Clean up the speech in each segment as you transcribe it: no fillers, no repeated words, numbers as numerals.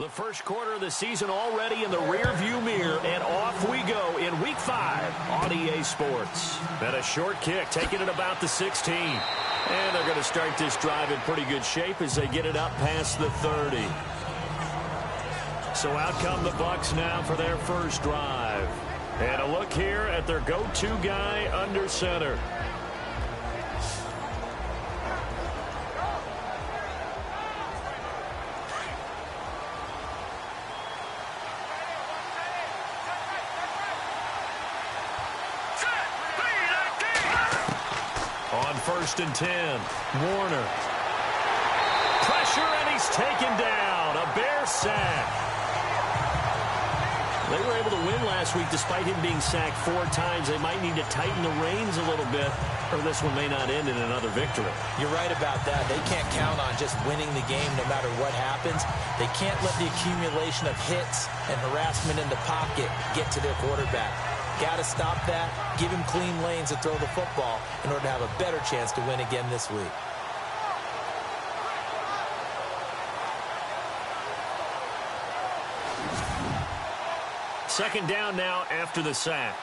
The first quarter of the season already in the rearview mirror, and off we go in Week 5 on EA Sports. And a short kick, taking it about the 16. And they're going to start this drive in pretty good shape as they get it up past the 30. So out come the Bucs now for their first drive. And a look here at their go-to guy under center. On 1st and 10, Warner. Pressure, and he's taken down. A Bear sack. They were able to win last week despite him being sacked 4 times. They might need to tighten the reins a little bit, or this one may not end in another victory. You're right about that. They can't count on just winning the game no matter what happens. They can't let the accumulation of hits and harassment in the pocket get to their quarterback. Got to stop that, give him clean lanes to throw the football in order to have a better chance to win again this week. Second down now after the sack.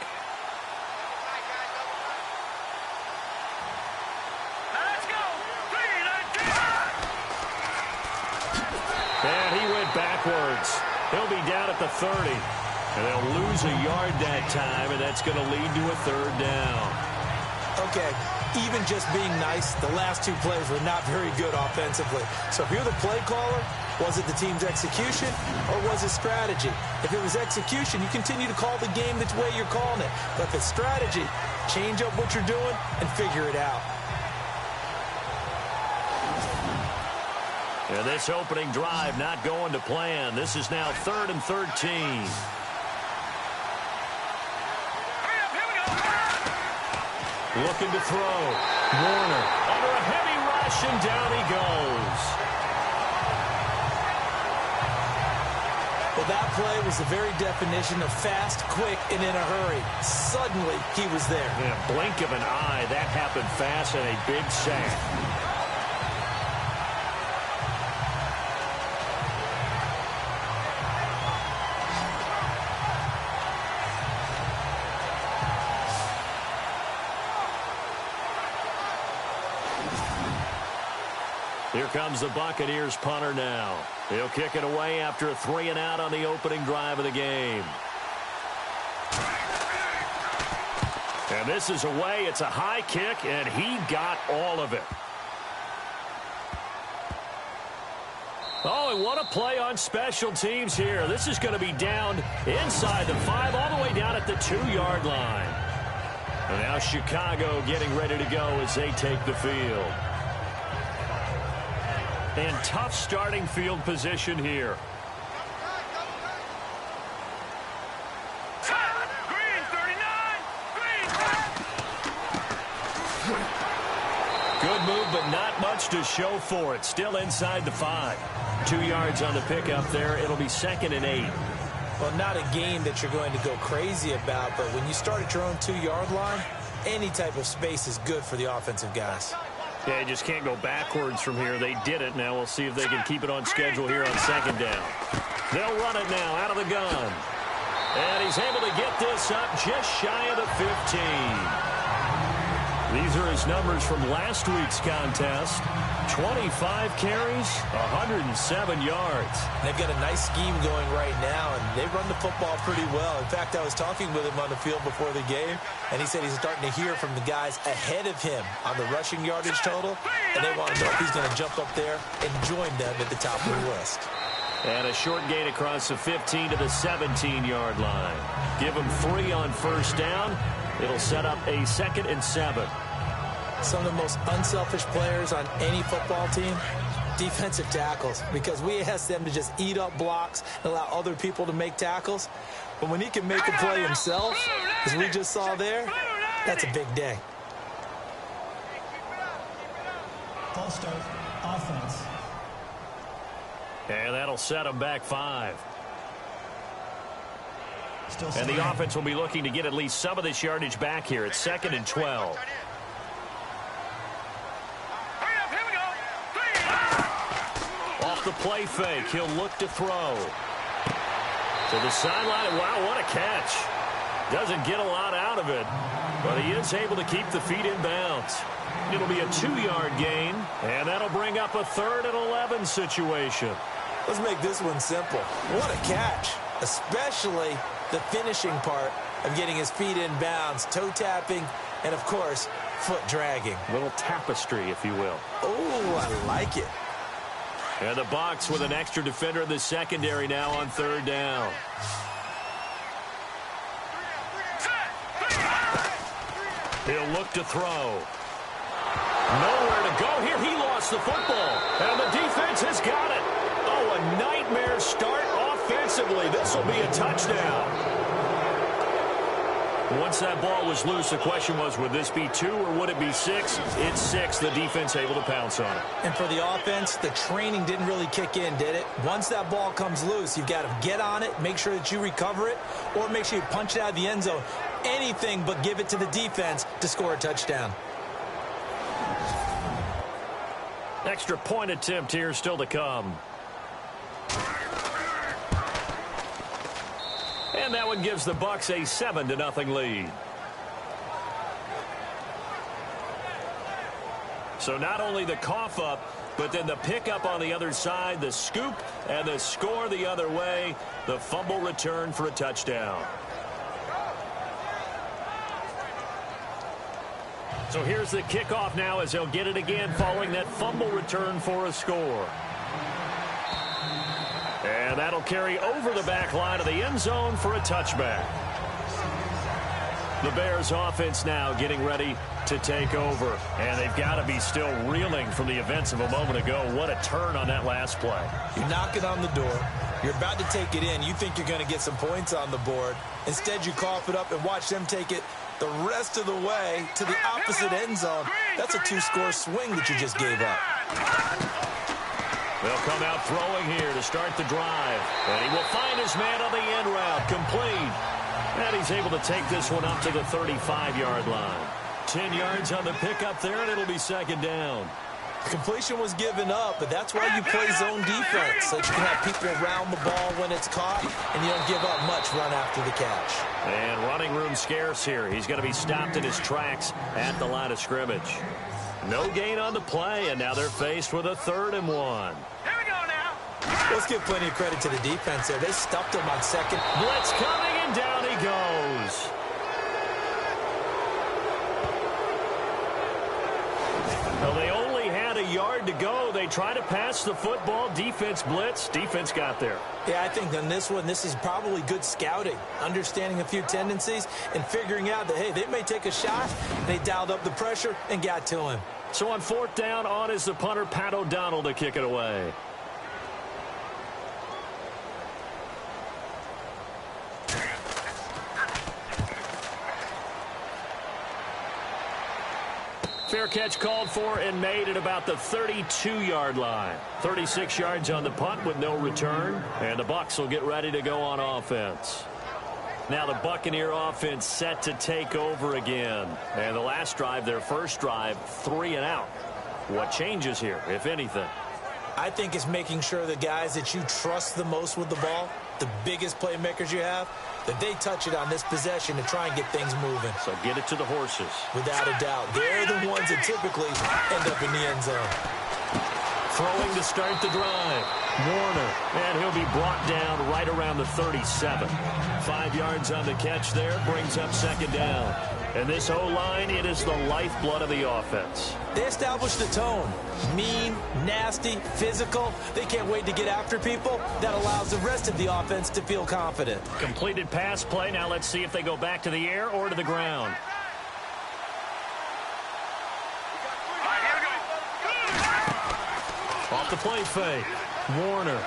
And he went backwards. He'll be down at the 30. And they'll lose a yard that time, and that's going to lead to a 3rd down. Okay, even just being nice, the last 2 plays were not very good offensively. So if you're the play caller, was it the team's execution or was it strategy? If it was execution, you continue to call the game the way you're calling it. But if it's strategy, change up what you're doing and figure it out. And this opening drive not going to plan. This is now 3rd and 13. Looking to throw. Warner under a heavy rush, and down he goes. Well, that play was the very definition of fast, quick, and in a hurry. Suddenly, he was there. In a blink of an eye, that happened fast, and a big sack. Here comes the Buccaneers punter now. He'll kick it away after a 3-and-out on the opening drive of the game. And this is away. It's a high kick, and he got all of it. Oh, and what a play on special teams here. This is going to be down inside the 5, all the way down at the 2-yard line. And now Chicago getting ready to go as they take the field. And tough starting field position here. Good move, but not much to show for it. Still inside the 5. 2 yards on the pickup there. It'll be 2nd and 8. Well, not a game that you're going to go crazy about, but when you start at your own 2-yard line, any type of space is good for the offensive guys. Yeah, you just can't go backwards from here. They did it. Now we'll see if they can keep it on schedule here on 2nd down. They'll run it now out of the gun. And he's able to get this up just shy of the 15. These are his numbers from last week's contest. 25 carries, 107 yards. They've got a nice scheme going right now, and they run the football pretty well. In fact, I was talking with him on the field before the game, and he said he's starting to hear from the guys ahead of him on the rushing yardage total, and they want to know if he's going to jump up there and join them at the top of the list. And a short gain across the 15 to the 17-yard line. Give him 3 on 1st down. It'll set up a 2nd and 7. Some of the most unselfish players on any football team, defensive tackles, because we ask them to just eat up blocks and allow other people to make tackles. But when he can make a play himself, as we just saw there, that's a big day. False start, offense. And that'll set him back 5. And the offense will be looking to get at least some of this yardage back here. It's 2nd and 12. Off the play fake. He'll look to throw. To the sideline. Wow, what a catch. Doesn't get a lot out of it, but he is able to keep the feet in bounds. It'll be a 2-yard gain, and that'll bring up a 3rd and 11 situation. Let's make this one simple. What a catch, especially the finishing part of getting his feet in bounds, toe tapping, and, of course, foot dragging. A little tapestry, if you will. Oh, I like it. And the Bucs with an extra defender in the secondary now on 3rd down. He'll look to throw. Nowhere to go here. He lost the football. And the defense has got it. Oh, a nightmare start offensively. This will be a touchdown. Once that ball was loose, the question was, would this be 2 or would it be 6? It's 6. The defense able to pounce on it. And for the offense, the training didn't really kick in, did it? Once that ball comes loose, you've got to get on it, make sure that you recover it, or make sure you punch it out of the end zone. Anything but give it to the defense to score a touchdown. Extra point attempt here still to come. And that one gives the Bucs a 7-0 lead. So not only the cough up, but then the pickup on the other side, the scoop, and the score the other way. The fumble return for a touchdown. So here's the kickoff now as they'll get it again following that fumble return for a score. And that'll carry over the back line of the end zone for a touchback. The Bears offense now getting ready to take over. And they've got to be still reeling from the events of a moment ago. What a turn on that last play. You're knocking on the door. You're about to take it in. You think you're going to get some points on the board. Instead, you cough it up and watch them take it the rest of the way to the opposite end zone. That's a 2-score swing that you just gave up. They'll come out throwing here to start the drive. And he will find his man on the end route. Complete. And he's able to take this one up to the 35-yard line. 10 yards on the pickup there, and it'll be 2nd down. Completion was given up, but that's why you play zone defense, so that you can have people around the ball when it's caught, and you don't give up much run after the catch. And running room scarce here. He's going to be stopped in his tracks at the line of scrimmage. No gain on the play, and now they're faced with a 3rd and 1. Here we go now. Let's give plenty of credit to the defense there. They stuffed him on 2nd. Blitz coming, and down he goes. Well, they only had a yard to go. They try to pass the football. Defense blitz. Defense got there. Yeah, I think on this one, this is probably good scouting, understanding a few tendencies, and figuring out that, hey, they may take a shot. They dialed up the pressure and got to him. So on 4th down, on is the punter, Pat O'Donnell, to kick it away. Fair catch called for and made at about the 32-yard line. 36 yards on the punt with no return. And the Bucs will get ready to go on offense. Now the Buccaneer offense set to take over again. And the last drive, their first drive, 3 and out. What changes here, if anything? I think it's making sure the guys that you trust the most with the ball, the biggest playmakers you have, that they touch it on this possession to try and get things moving. So get it to the horses. Without a doubt. They're the ones that typically end up in the end zone. Throwing to start the drive. Warner. And he'll be brought down right around the 37. 5 yards on the catch there. Brings up 2nd down. And this O-line, it is the lifeblood of the offense. They established the tone. Mean, nasty, physical. They can't wait to get after people. That allows the rest of the offense to feel confident. Completed pass play. Now let's see if they go back to the air or to the ground. Off the play fake. Warner.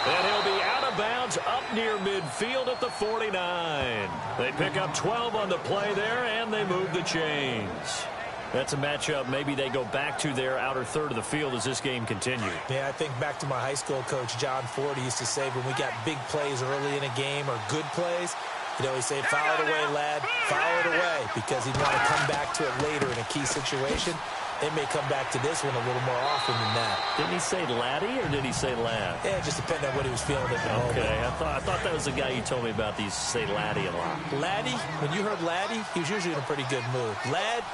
And he'll be out of bounds up near midfield at the 49. They pick up 12 on the play there, and they move the chains. That's a matchup maybe they go back to their outer third of the field as this game continues. Yeah, I think back to my high school coach, John Ford, he used to say when we got big plays early in a game or good plays, he'd always say, foul it away, lad, foul it away, because he'd want to come back to it later in a key situation. they may come back to this one a little more often than that. Didn't he say Laddie or did he say Ladd? Yeah, it just depended on what he was feeling at the moment. Okay, I thought that was the guy you told me about. These say Laddie a lot. Laddie, when you heard Laddie, he was usually in a pretty good mood. Ladd,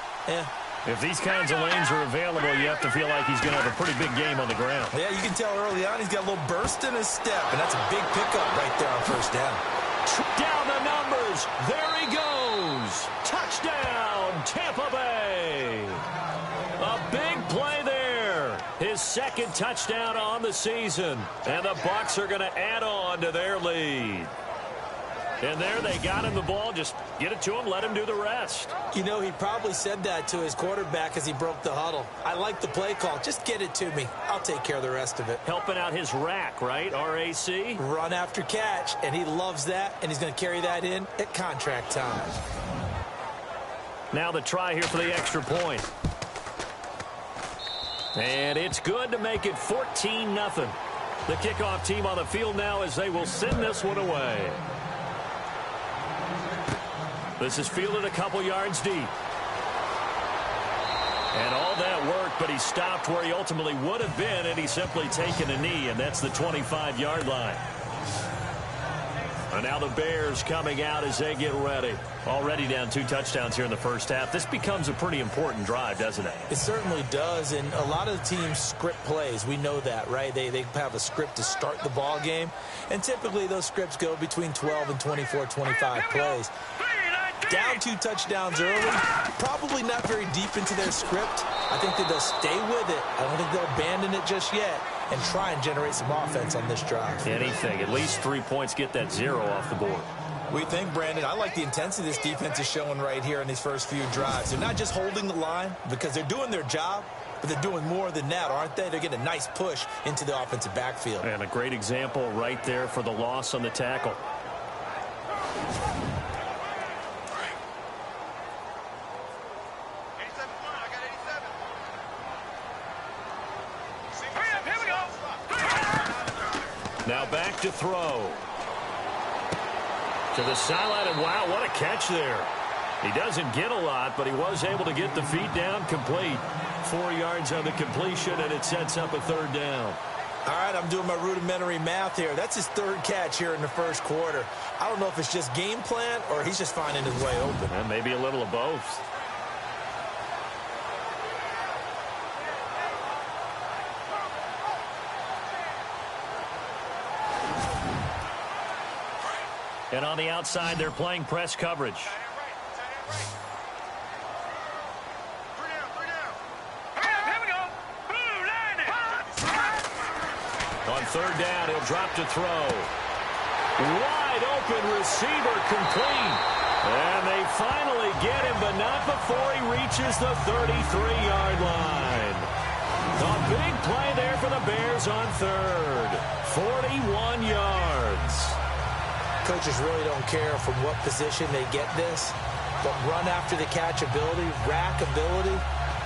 If these kinds of lanes are available, you have to feel like he's going to have a pretty big game on the ground. Yeah, you can tell early on he's got a little burst in his step, and that's a big pickup right there on first down. Down the numbers. There he goes. Touchdown, Tampa Bay. A big play there. His second touchdown on the season. And the Bucs are going to add on to their lead. And there they got him the ball. Just get it to him, let him do the rest. You know, he probably said that to his quarterback as he broke the huddle. I like the play call. Just get it to me. I'll take care of the rest of it. Helping out his rack, right? RAC? Run after catch, and he loves that, and he's going to carry that in at contract time. Now the try here for the extra point. And it's good to make it 14-0. The kickoff team on the field now as they will send this one away. This is fielded a couple yards deep. And all that work, but he stopped where he ultimately would have been, and he's simply taken a knee, and that's the 25-yard line. And now the Bears coming out as they get ready. Already down 2 touchdowns here in the first half. This becomes a pretty important drive, doesn't it? It certainly does, and a lot of the teams script plays. We know that, right? They have a script to start the ball game, and typically those scripts go between 12 and 24, 25 plays. Down 2 touchdowns early, probably not very deep into their script. I think that they'll stay with it. I don't think they'll abandon it just yet and try and generate some offense on this drive. Anything. At least 3 points, get that 0 off the board. We think, Brandon, I like the intensity this defense is showing right here in these first few drives. They're not just holding the line because they're doing their job, but they're doing more than that, aren't they? They're getting a nice push into the offensive backfield. And a great example right there for the loss on the tackle. Now back to throw. To the sideline, and wow, what a catch there. He doesn't get a lot, but he was able to get the feet down complete. 4 yards on the completion, and it sets up a 3rd down. All right, I'm doing my rudimentary math here. That's his 3rd catch here in the first quarter. I don't know if it's just game plan or he's just finding his way open. And maybe a little of both. And on the outside, they're playing press coverage. On 3rd down, he'll drop to throw. Wide open receiver complete. And they finally get him, but not before he reaches the 33-yard line. A big play there for the Bears on 3rd. 41 yards. Coaches really don't care from what position they get this, but run after the catch ability, rack ability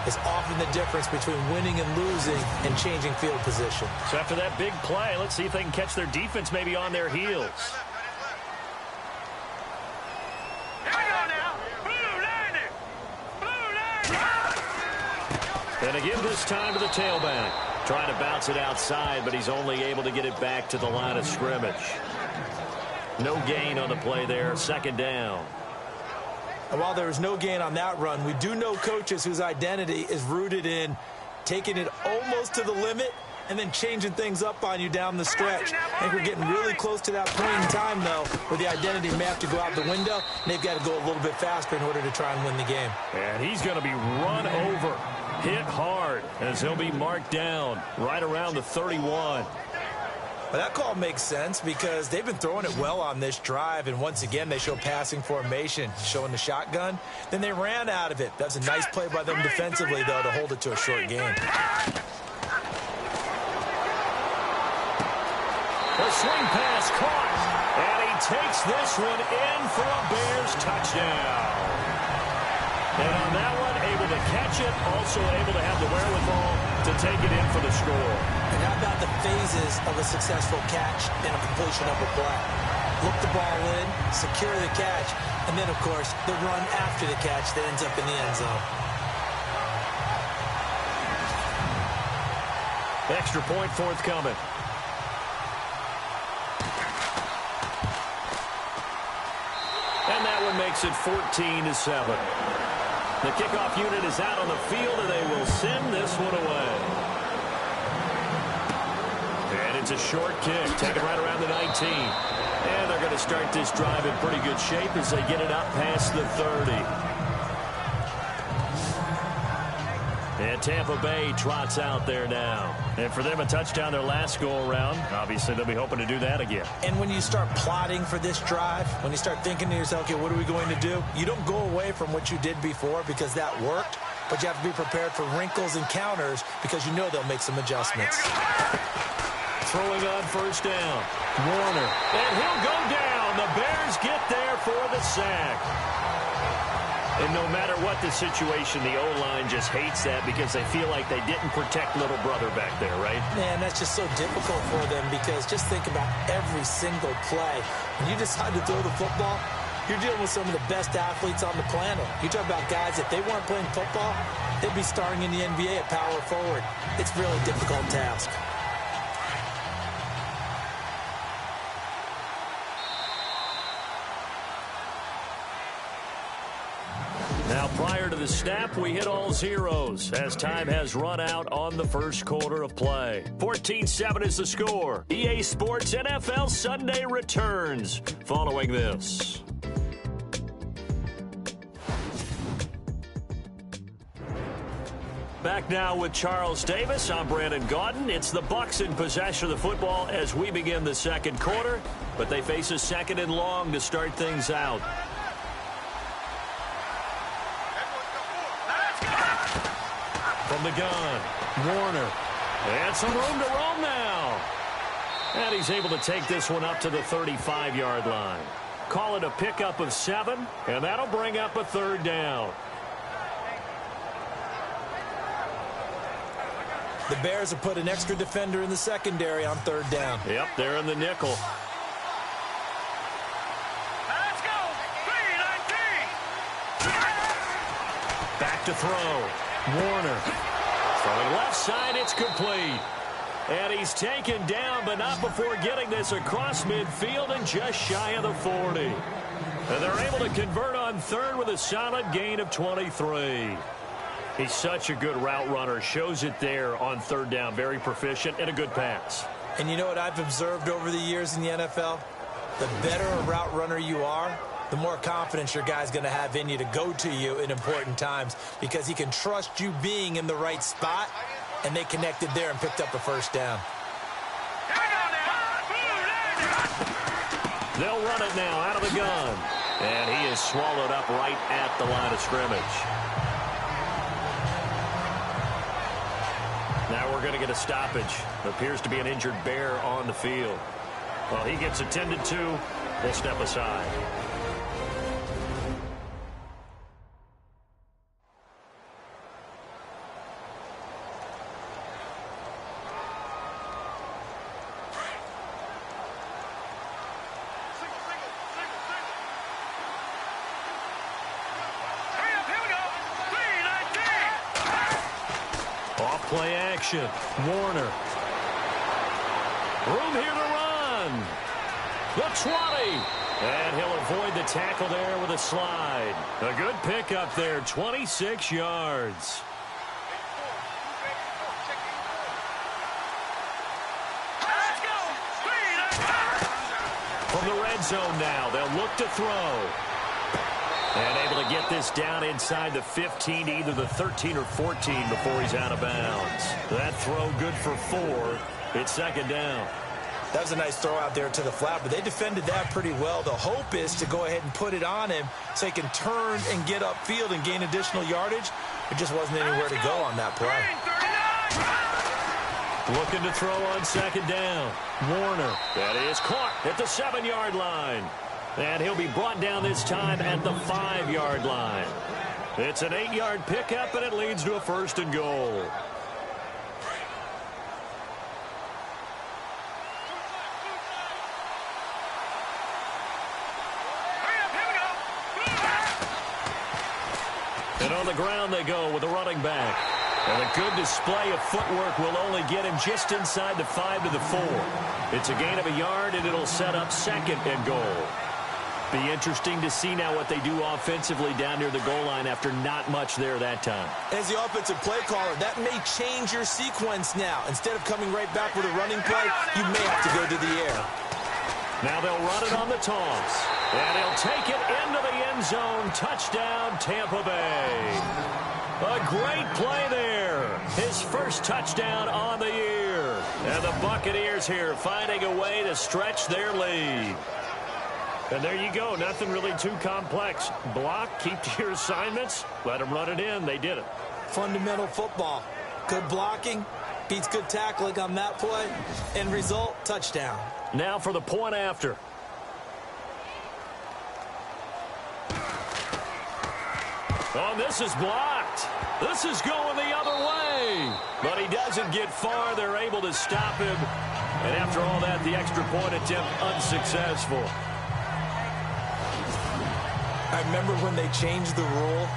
is often the difference between winning and losing and changing field position. So after that big play, let's see if they can catch their defense maybe on their heels. Here we go now. Blue line. And again this time to the tailback. Trying to bounce it outside, but he's only able to get it back to the line of scrimmage. No gain on the play there. 2nd down. And while there was no gain on that run, we do know coaches whose identity is rooted in taking it almost to the limit and then changing things up on you down the stretch. I think we're getting really close to that point in time, though, where the identity may have to go out the window, and they've got to go a little bit faster in order to try and win the game. And he's going to be run over, hit hard, as he'll be marked down right around the 31. Well, that call makes sense because they've been throwing it well on this drive, and once again they show passing formation, showing the shotgun. Then they ran out of it. That's a nice play by them defensively, though, to hold it to a short game. The swing pass caught, and he takes this one in for a Bears touchdown. And on that one, able to catch it, also able to have the wherewithal to take it in for the score. And how about the phases of a successful catch and a completion of a play? Look the ball in, secure the catch, and then, of course, the run after the catch that ends up in the end zone. Extra point forthcoming. And that one makes it 14-7. The kickoff unit is out on the field, and they will send this one away. And it's a short kick, taken right around the 19. And they're going to start this drive in pretty good shape as they get it up past the 30. And Tampa Bay trots out there now. And for them, a touchdown their last go-around. Obviously, they'll be hoping to do that again. And when you start plotting for this drive, when you start thinking to yourself, okay, what are we going to do? You don't go away from what you did before because that worked, but you have to be prepared for wrinkles and counters because you know they'll make some adjustments. Throwing on first down. Warner. And he'll go down. The Bears get there for the sack. And no matter what the situation, the O-line just hates that because they feel like they didn't protect little brother back there, right? Man, that's just so difficult for them because just think about every single play. When you decide to throw the football, you're dealing with some of the best athletes on the planet. You talk about guys, if they weren't playing football, they'd be starring in the NBA at power forward. It's a really difficult task. Now, prior to the snap, we hit all zeros as time has run out on the first quarter of play. 14-7 is the score. EA Sports NFL Sunday returns following this. Back now with Charles Davis. I'm Brandon Gaudin. It's the Bucs in possession of the football as we begin the second quarter, but they face a second and long to start things out. From the gun, Warner. And some room to roam now. And he's able to take this one up to the 35-yard line. Call it a pickup of 7, and that'll bring up a third down. The Bears have put an extra defender in the secondary on third down. Yep, they're in the nickel. Let's go. 3-19. Back to throw. Warner. Throwing left side, it's complete. And he's taken down, but not before getting this across midfield and just shy of the 40. And they're able to convert on third with a solid gain of 23. He's such a good route runner. Shows it there on third down. Very proficient and a good pass. And you know what I've observed over the years in the NFL? The better a route runner you are, the more confidence your guy's going to have in you to go to you in important times because he can trust you being in the right spot, and they connected there and picked up a first down. They'll run it now out of the gun. And he is swallowed up right at the line of scrimmage. Now we're going to get a stoppage. Appears to be an injured Bear on the field. Well, he gets attended to. We'll step aside. Play action. Warner. Room here to run. The 20. And he'll avoid the tackle there with a slide. A good pickup there. 26 yards. From the red zone now, they'll look to throw. And able to get this down inside the 15, either the 13 or 14 before he's out of bounds. That throw good for 4. It's second down. That was a nice throw out there to the flat, but they defended that pretty well. The hope is to go ahead and put it on him so he can turn and get upfield and gain additional yardage. There just wasn't anywhere to go on that play. Looking to throw on second down. Warner. That is caught at the 7-yard line. And he'll be brought down this time at the 5-yard line. It's an 8-yard pickup, and it leads to a first and goal. And on the ground they go with a running back. And a good display of footwork will only get him just inside the 5 to the 4. It's a gain of a yard, and it'll set up second and goal. Be interesting to see now what they do offensively down near the goal line after not much there that time. As the offensive play caller, that may change your sequence now. Instead of coming right back with a running play, you may have to go to the air. Now they'll run it on the toss. And he'll take it into the end zone. Touchdown, Tampa Bay. A great play there. His first touchdown on the year. And the Buccaneers here finding a way to stretch their lead. And there you go. Nothing really too complex. Block, keep to your assignments, let them run it in. They did it. Fundamental football. Good blocking, beats good tackling on that play. End result, touchdown. Now for the point after. Oh, this is blocked. This is going the other way. But he doesn't get far. They're able to stop him. And after all that, the extra point attempt unsuccessful. I remember when they changed the rule,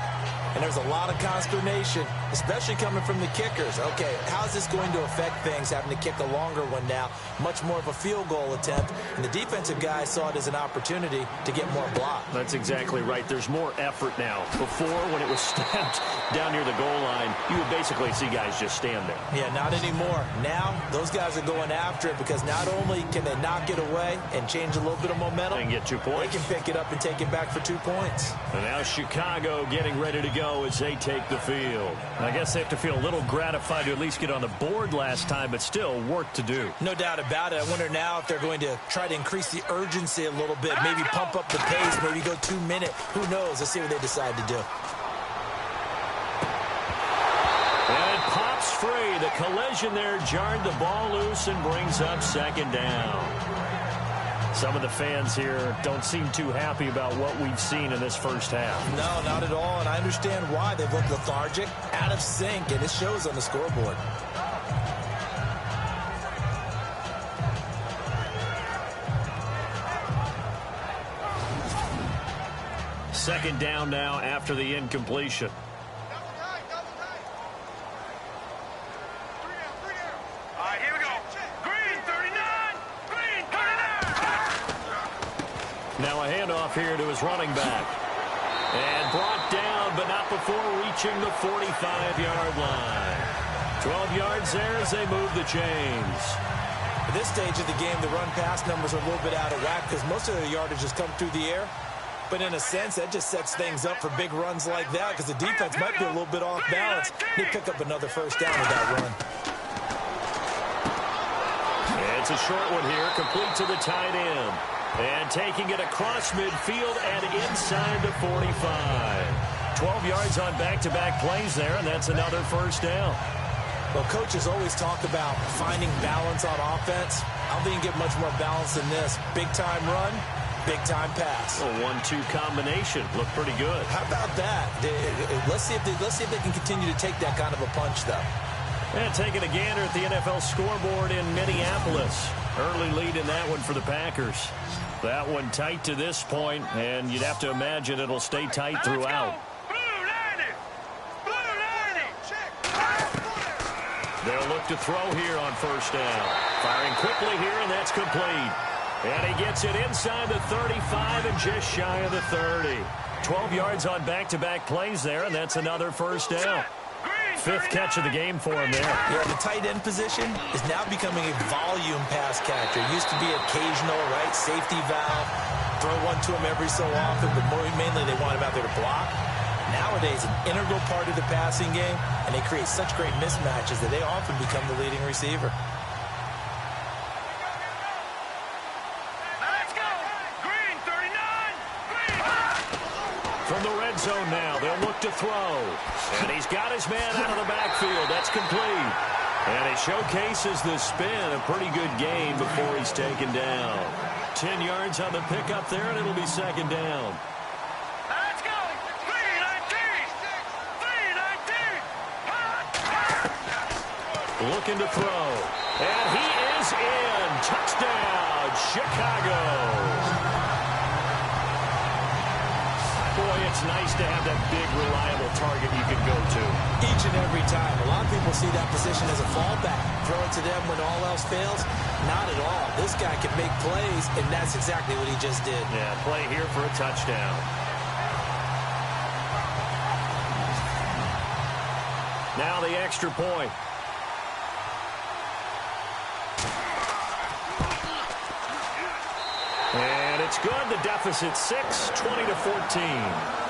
and there was a lot of consternation, especially coming from the kickers. Okay, how's this going to affect things, having to kick a longer one now? Much more of a field goal attempt, and the defensive guys saw it as an opportunity to get more block. That's exactly right. There's more effort now. Before, when it was snapped down near the goal line, you would basically see guys just stand there. Yeah, not anymore. Now, those guys are going after it because not only can they knock it away and change a little bit of momentum, And get 2 points. they can pick it up and take it back for 2 points. And now Chicago getting ready to go as they take the field. I guess they have to feel a little gratified to at least get on the board last time, but still work to do. No doubt about it. I wonder now if they're going to try to increase the urgency a little bit, maybe pump up the pace, maybe go 2 minute. Who knows? Let's see what they decide to do. And it pops free. The collision there jarred the ball loose and brings up second down. Some of the fans here don't seem too happy about what we've seen in this first half. No, not at all, and I understand why. They've looked lethargic, out of sync, and it shows on the scoreboard. Second down now after the incompletion. All right, here we go. Green 39. Green 39. Now a handoff here to his running back. And brought down, but not before reaching the 45-yard line. 12 yards there as they move the chains. At this stage of the game, the run-pass numbers are a little bit out of whack because most of their yardage has come through the air. But in a sense, that just sets things up for big runs like that because the defense might be a little bit off balance. They pick up another first down with that run. It's a short one here, complete to the tight end. And taking it across midfield and inside the 45. 12 yards on back-to-back plays there, and that's another first down. Well, coaches always talk about finding balance on offense. I don't think you can get much more balance than this. Big-time run, big-time pass. A 1-2 combination. Looked pretty good. How about that? Let's see if they can continue to take that kind of a punch, though. And taking a gander at the NFL scoreboard in Minneapolis. Early lead in that one for the Packers. That one tight to this point, and you'd have to imagine it'll stay tight throughout. They'll look to throw here on first down. Firing quickly here, and that's complete. And he gets it inside the 35 and just shy of the 30. 12 yards on back-to-back plays there, and that's another first down. Fifth catch of the game for him there. Yeah, the tight end position is now becoming a volume pass catcher. It used to be occasional, right? Safety valve. Throw one to him every so often, but mainly they want him out there to block. Nowadays, an integral part of the passing game, and they create such great mismatches that they often become the leading receiver. Let's go. Green 39. Green. From the red zone now, they'll look to throw. And he's got his man out of the backfield. That's complete. And he showcases the spin. A pretty good game before he's taken down. 10 yards on the pickup there, and it'll be second down. Let's go. 319. 319. Looking to throw. And he is in. Touchdown, Chicago. Boy, it's nice to have that big, reliable target you can go to. Each and every time. A lot of people see that position as a fallback. Throw it to them when all else fails? Not at all. This guy can make plays, and that's exactly what he just did. Yeah, play here for a touchdown. Now the extra point. And it's good. The deficit 6, 20-14.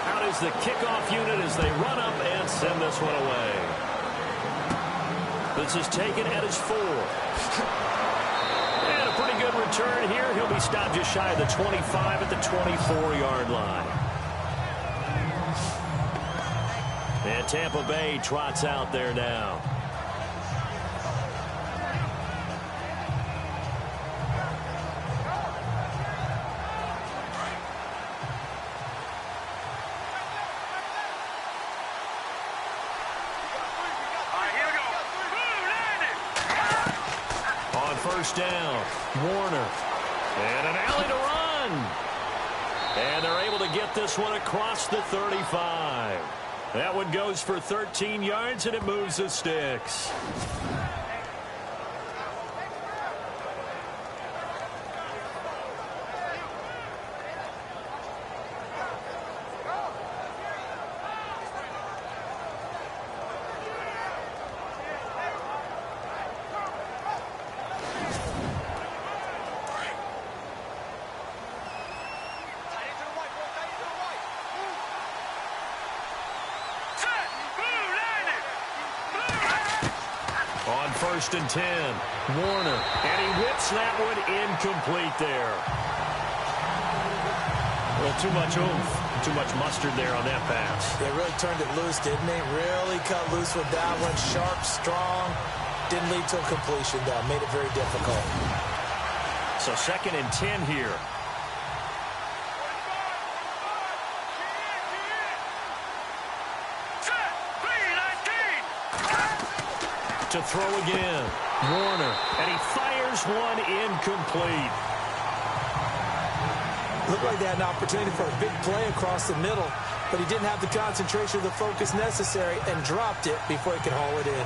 Out is the kickoff unit as they run up and send this one away. This is taken at his 4. And a pretty good return here. He'll be stopped just shy of the 25 at the 24-yard line. And Tampa Bay trots out there now. First down, Warner, and an alley to run. And they're able to get this one across the 35. That one goes for 13 yards, and it moves the sticks. On 1st and 10, Warner, and he whips that one incomplete there. Well, too much oomph, too much mustard there on that pass. They really turned it loose, didn't they? Really cut loose with that one. Sharp, strong. Didn't lead to a completion, though. Made it very difficult. So 2nd and 10 here. To throw again, Warner, and he fires one incomplete. Looked like they had an opportunity for a big play across the middle, but he didn't have the concentration or the focus necessary and dropped it before he could haul it in.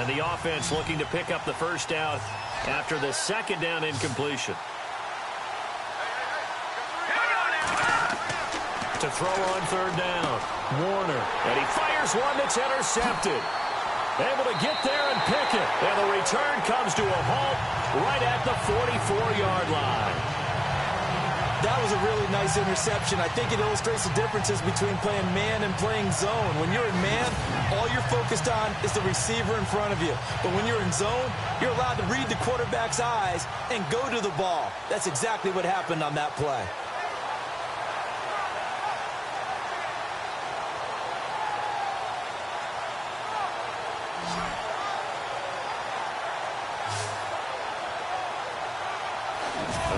And the offense looking to pick up the first down after the 2nd down incompletion. To throw on 3rd down, Warner, and he fires one that's intercepted. Able to get there and pick it. And the return comes to a halt right at the 44-yard line. That was a really nice interception. I think it illustrates the differences between playing man and playing zone. When you're in man, all you're focused on is the receiver in front of you. But when you're in zone, you're allowed to read the quarterback's eyes and go to the ball. That's exactly what happened on that play.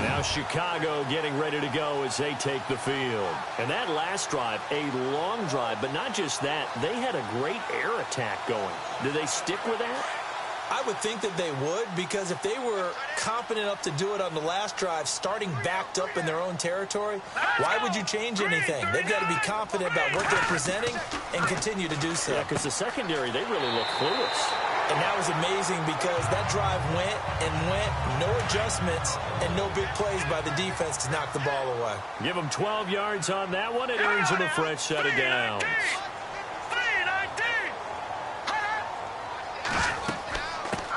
Now Chicago getting ready to go as they take the field. And that last drive, a long drive, but not just that. They had a great air attack going. Do they stick with that? I would think that they would, because if they were confident enough to do it on the last drive, starting backed up in their own territory, why would you change anything? They've got to be confident about what they're presenting and continue to do so. Yeah, because the secondary, they really look clueless. And that was amazing because that drive went and went, no adjustments, and no big plays by the defense to knock the ball away. Give them 12 yards on that one. It earns them a fresh set of downs.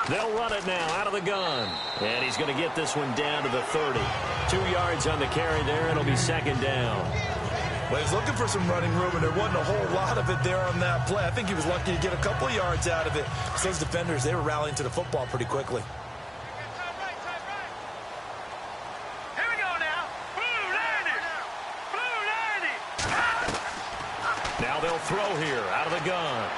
They'll run it now out of the gun. And he's going to get this one down to the 30. 2 yards on the carry there. It'll be 2nd down. Well, he was looking for some running room, and there wasn't a whole lot of it there on that play. I think he was lucky to get a couple of yards out of it. So those defenders, they were rallying to the football pretty quickly. Here we go now. Blue landing. Blue landing. Now they'll throw here out of the gun.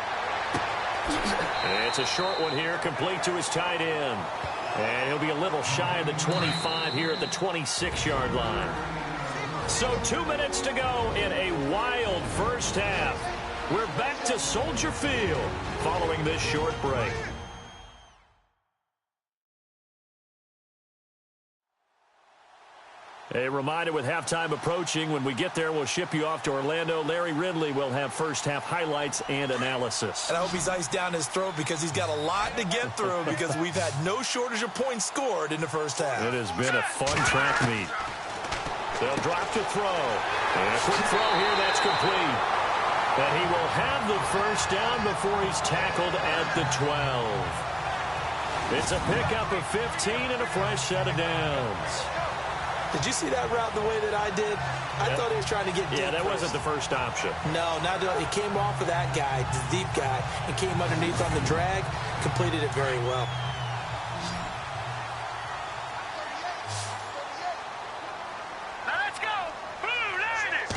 It's a short one here, complete to his tight end. And he'll be a little shy of the 25 here at the 26-yard line. So 2 minutes to go in a wild first half. We're back to Soldier Field following this short break. A reminder with halftime approaching, when we get there, we'll ship you off to Orlando. Larry Ridley will have first-half highlights and analysis. And I hope he's iced down his throat because he's got a lot to get through because we've had no shortage of points scored in the first half. It has been a fun track meet. They'll drop to throw. And a quick throw here, that's complete. And he will have the first down before he's tackled at the 12. It's a pickup of 15 and a fresh set of downs. Did you see that route the way that I did? I thought he was trying to get deep. Yeah, that first. wasn't the first option. No, not at all. He came off of that guy, the deep guy, and came underneath on the drag, completed it very well. Now let's go. Blue, land it.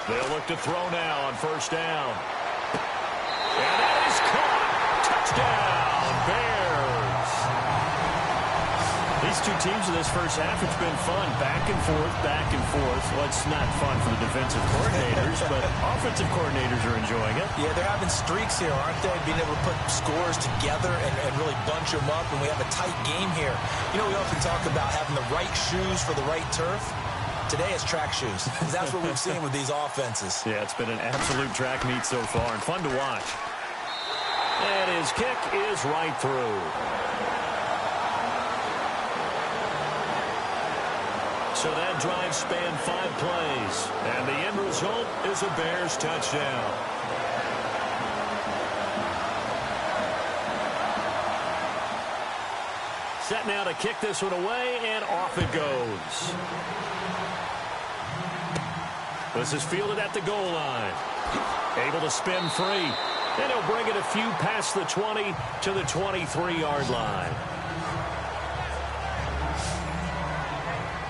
They'll look to throw now on first down. And that is caught. Touchdown, Bears. These two teams in this first half, it's been fun. Back and forth, back and forth. Well, it's not fun for the defensive coordinators, but offensive coordinators are enjoying it. Yeah, they're having streaks here, aren't they? Being able to put scores together and really bunch them up, and we have a tight game here. You know, we often talk about having the right shoes for the right turf. Today it's track shoes. That's what we've seen with these offenses. Yeah, it's been an absolute track meet so far and fun to watch. And his kick is right through. So that drive spanned 5 plays. And the end result is a Bears touchdown. Set now to kick this one away, and off it goes. This is fielded at the goal line. Able to spin free. And he'll bring it a few past the 20 to the 23-yard line.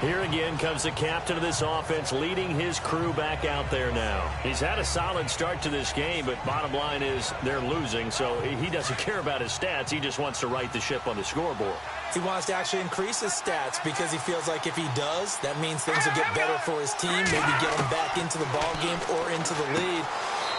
Here again comes the captain of this offense, leading his crew back out there now. He's had a solid start to this game, but bottom line is they're losing, so he doesn't care about his stats. He just wants to right the ship on the scoreboard. He wants to actually increase his stats because he feels like if he does, that means things will get better for his team, maybe get him back into the ball game or into the lead.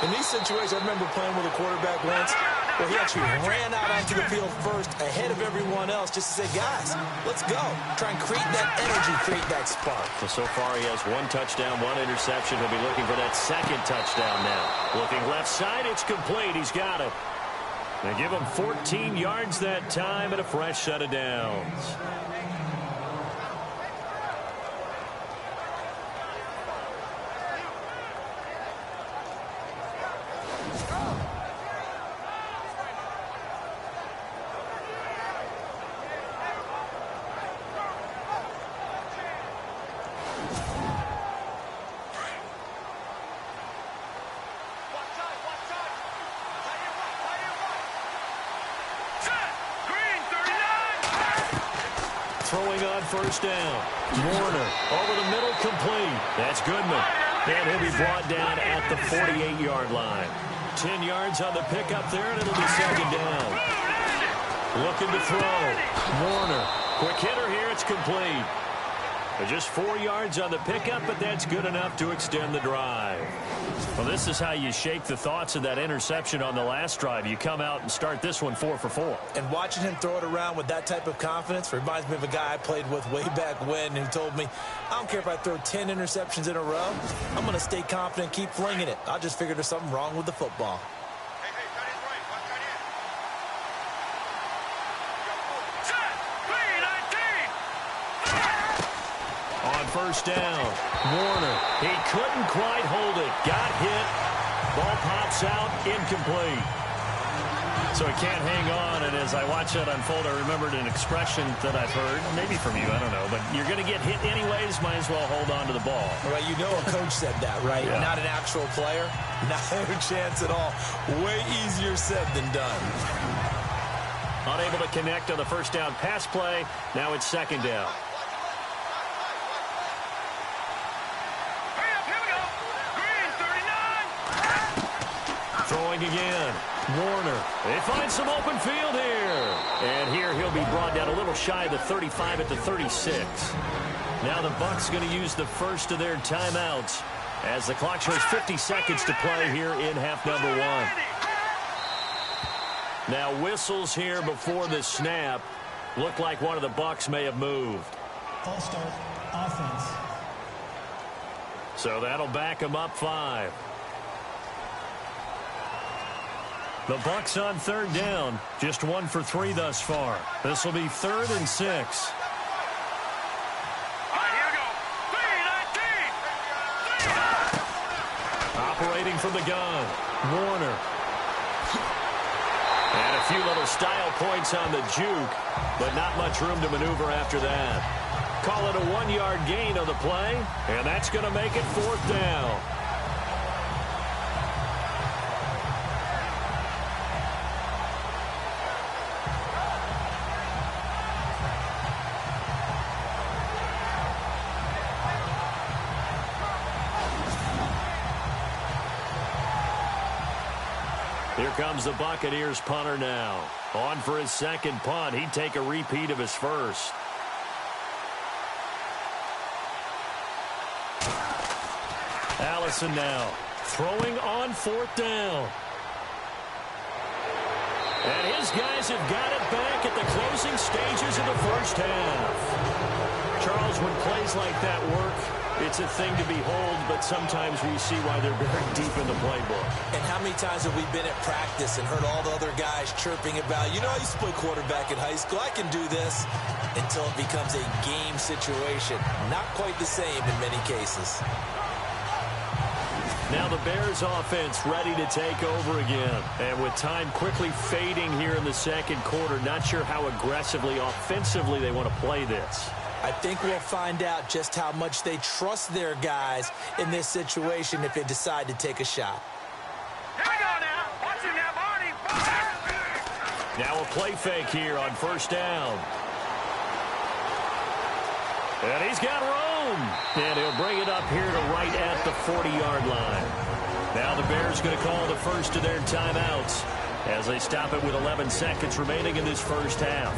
In these situations, I remember playing with a quarterback once where he actually ran out onto the field first ahead of everyone else just to say, guys, let's go. Try and create that energy, create that spark. So far he has 1 touchdown, 1 interception. He'll be looking for that second touchdown now. Looking left side, it's complete. He's got it. They give him 14 yards that time and a fresh set of downs. Throwing on first down. Warner over the middle, complete. That's Goodman. And he'll be brought down at the 48-yard line. 10 yards on the pickup there, and it'll be second down. Looking to throw. Warner. Quick hitter here, it's complete. Just 4 yards on the pickup, but that's good enough to extend the drive. Well, this is how you shake the thoughts of that interception on the last drive. You come out and start this one 4 for 4. And watching him throw it around with that type of confidence reminds me of a guy I played with way back when who told me, I don't care if I throw 10 interceptions in a row. I'm going to stay confident, keep flinging it. I just figured there's something wrong with the football. First down. Warner. He couldn't quite hold it. Got hit. Ball pops out. Incomplete. So he can't hang on. And as I watch that unfold, I remembered an expression that I've heard, maybe from you, I don't know, but you're going to get hit anyways, might as well hold on to the ball. Right, you know a coach said that, right? Yeah. Not an actual player. Not a chance at all. Way easier said than done. Unable to connect on the first down pass play. Now it's second down. Throwing again. Warner. They find some open field here. And here he'll be brought down a little shy of the 35 at the 36. Now the Bucs going to use the first of their timeouts as the clock shows 50 seconds to play here in half number 1. Now whistles here before the snap. Look like one of the Bucs may have moved. False start. Offense. So that'll back them up 5. The Bucs on third down. Just 1 for 3 thus far. This will be 3rd and 6. All right, here we go. 3-19. Operating from the gun. Warner. And a few little style points on the juke, but not much room to maneuver after that. Call it a 1-yard gain on the play, and that's going to make it 4th down. Here comes the Buccaneers punter now. On for his second punt. He'd take a repeat of his first. Allison now throwing on 4th down. And his guys have got it back at the closing stages of the first half. Charles, when plays like that work, it's a thing to behold, but sometimes we see why they're very deep in the playbook. And how many times have we been at practice and heard all the other guys chirping about, you know, I used to play quarterback in high school, I can do this, until it becomes a game situation. Not quite the same in many cases. Now the Bears offense ready to take over again. And with time quickly fading here in the second quarter, not sure how aggressively, offensively they want to play this. I think we'll find out just how much they trust their guys in this situation if they decide to take a shot. Here we go now. Watch him now, Barney. Now a play fake here on 1st down. And he's got room. And he'll bring it up here to right at the 40-yard line. Now the Bears going to call the first of their timeouts as they stop it with 11 seconds remaining in this first half.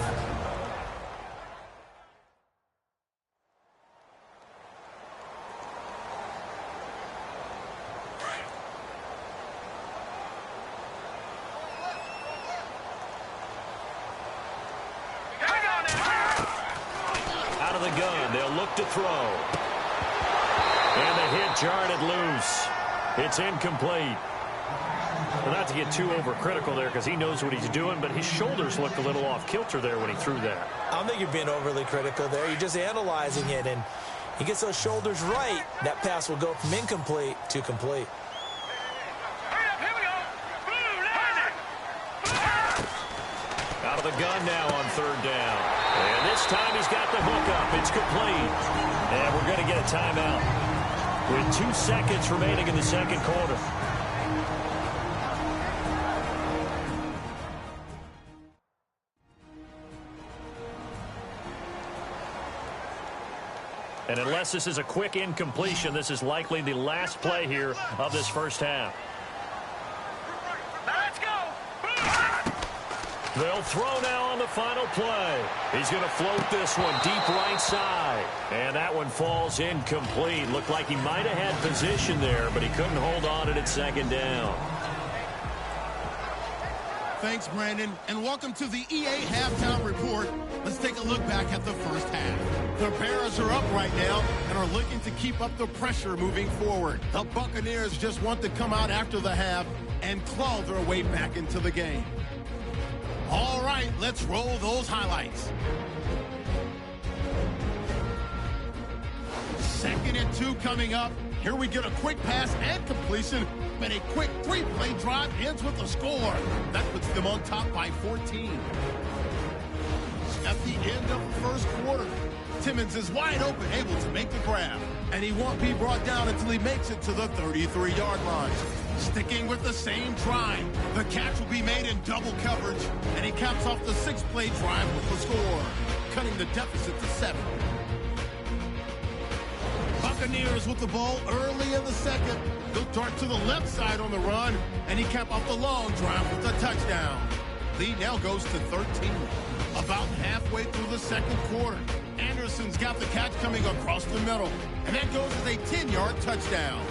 Out of the gun, they'll look to throw. And the hit jarred it loose. It's incomplete. Well, not to get too overcritical there because he knows what he's doing, but his shoulders looked a little off kilter there when he threw that. I don't think you're being overly critical there. You're just analyzing it, and he gets those shoulders right. That pass will go from incomplete to complete. Here we go. Out of the gun now on 3rd down. And this time he's got the hook up. It's complete. And we're going to get a timeout with 2 seconds remaining in the second quarter. And unless this is a quick incompletion, this is likely the last play here of this first half. Let's go. They'll throw now on the final play. He's going to float this one deep right side. And that one falls incomplete. Looked like he might have had position there, but he couldn't hold on to it at 2nd down. Thanks, Brandon, and welcome to the EA Halftime Report. Let's take a look back at the first half. The Bears are up right now and are looking to keep up the pressure moving forward. The Buccaneers just want to come out after the half and claw their way back into the game. All right, let's roll those highlights. 2nd and 2 coming up. Here we get a quick pass and completion, but a quick 3-play drive ends with a score. That puts them on top by 14. At the end of the first quarter, Timmons is wide open, able to make the grab, and he won't be brought down until he makes it to the 33-yard line. Sticking with the same drive, the catch will be made in double coverage, and he caps off the 6-play drive with the score, cutting the deficit to 7. Buccaneers with the ball early in the second. They'll dart to the left side on the run, and he cap off the long drive with a touchdown. Lead now goes to 13. About halfway through the second quarter, Anderson's got the catch coming across the middle, and that goes as a 10-yard touchdown.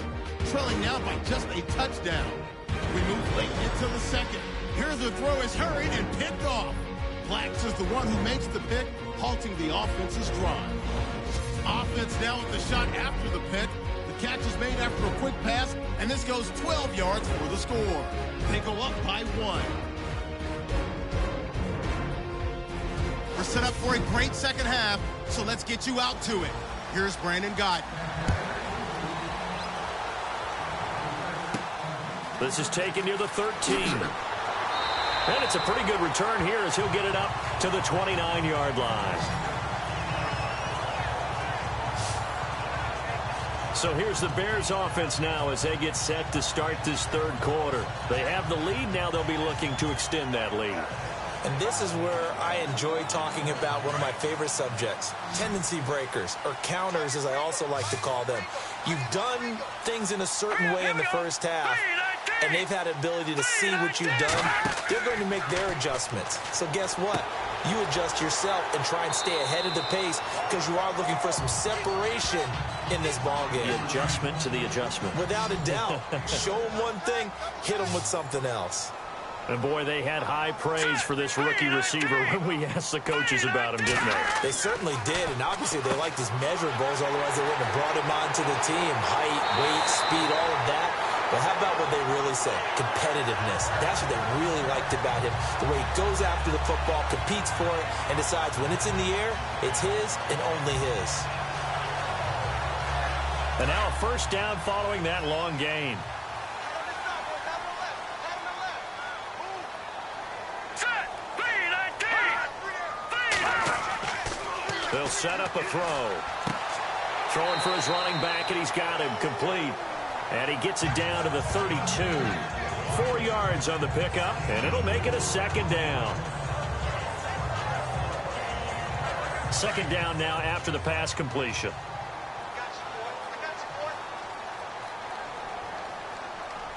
Trailing now by just a touchdown. We move late into the second. Here the throw is hurried and picked off. Blacks is the one who makes the pick, halting the offense's drive. Offense now with the shot after the pit. The catch is made after a quick pass, and this goes 12 yards for the score. They go up by 1. We're set up for a great second half, so let's get you out to it. Here's Brandon Gott. This is taken near the 13. And it's a pretty good return here as he'll get it up to the 29-yard line. So here's the Bears offense now as they get set to start this third quarter. They have the lead. Now they'll be looking to extend that lead. And this is where I enjoy talking about one of my favorite subjects, tendency breakers, or counters as I also like to call them. You've done things in a certain way in the first half, and they've had an ability to see what you've done. They're going to make their adjustments. So guess what? You adjust yourself and try and stay ahead of the pace because you are looking for some separation in this ballgame. The adjustment to the adjustment. Without a doubt. Show them one thing, hit them with something else. And, boy, they had high praise for this rookie receiver when we asked the coaches about him, didn't they? They certainly did, and obviously they liked his measurables, otherwise they wouldn't have brought him onto the team. Height, weight, speed, all of that. But how about what they really said? Competitiveness. That's what they really liked about him. The way he goes after the football, competes for it, and decides when it's in the air, it's his and only his. And now a first down following that long gain. They'll set up a throw. Throwing for his running back, and he's got him complete. And he gets it down to the 32. 4 yards on the pickup, and it'll make it a second down. Second down now after the pass completion.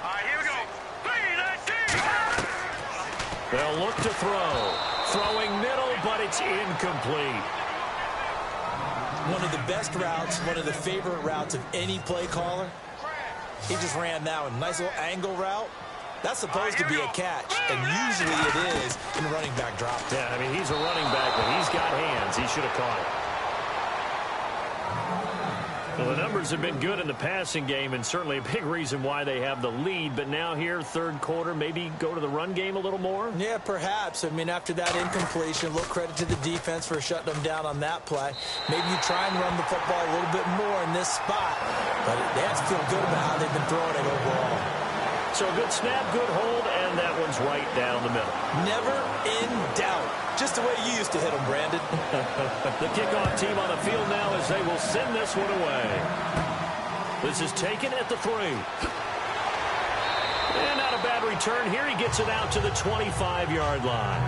All right, here we go. They'll look to throw. Throwing middle, but it's incomplete. One of the best routes, one of the favorite routes of any play caller. He just ran that one. Nice little angle route. That's supposed to be a catch, and usually it is in running back drop. Yeah, I mean, he's a running back, but he's got hands. He should have caught it. Well, the numbers have been good in the passing game, and certainly a big reason why they have the lead. But now here, third quarter, maybe go to the run game a little more? Yeah, perhaps. I mean, after that incompletion, a little credit to the defense for shutting them down on that play. Maybe you try and run the football a little bit more in this spot. But they have to feel good about how they've been throwing it overall. So a good snap, good hold, and that one's right down the middle. Never in doubt. Just the way you used to hit them, Brandon. The kickoff team on the field now as they will send this one away. This is taken at the 3. And not a bad return here. He gets it out to the 25-yard line.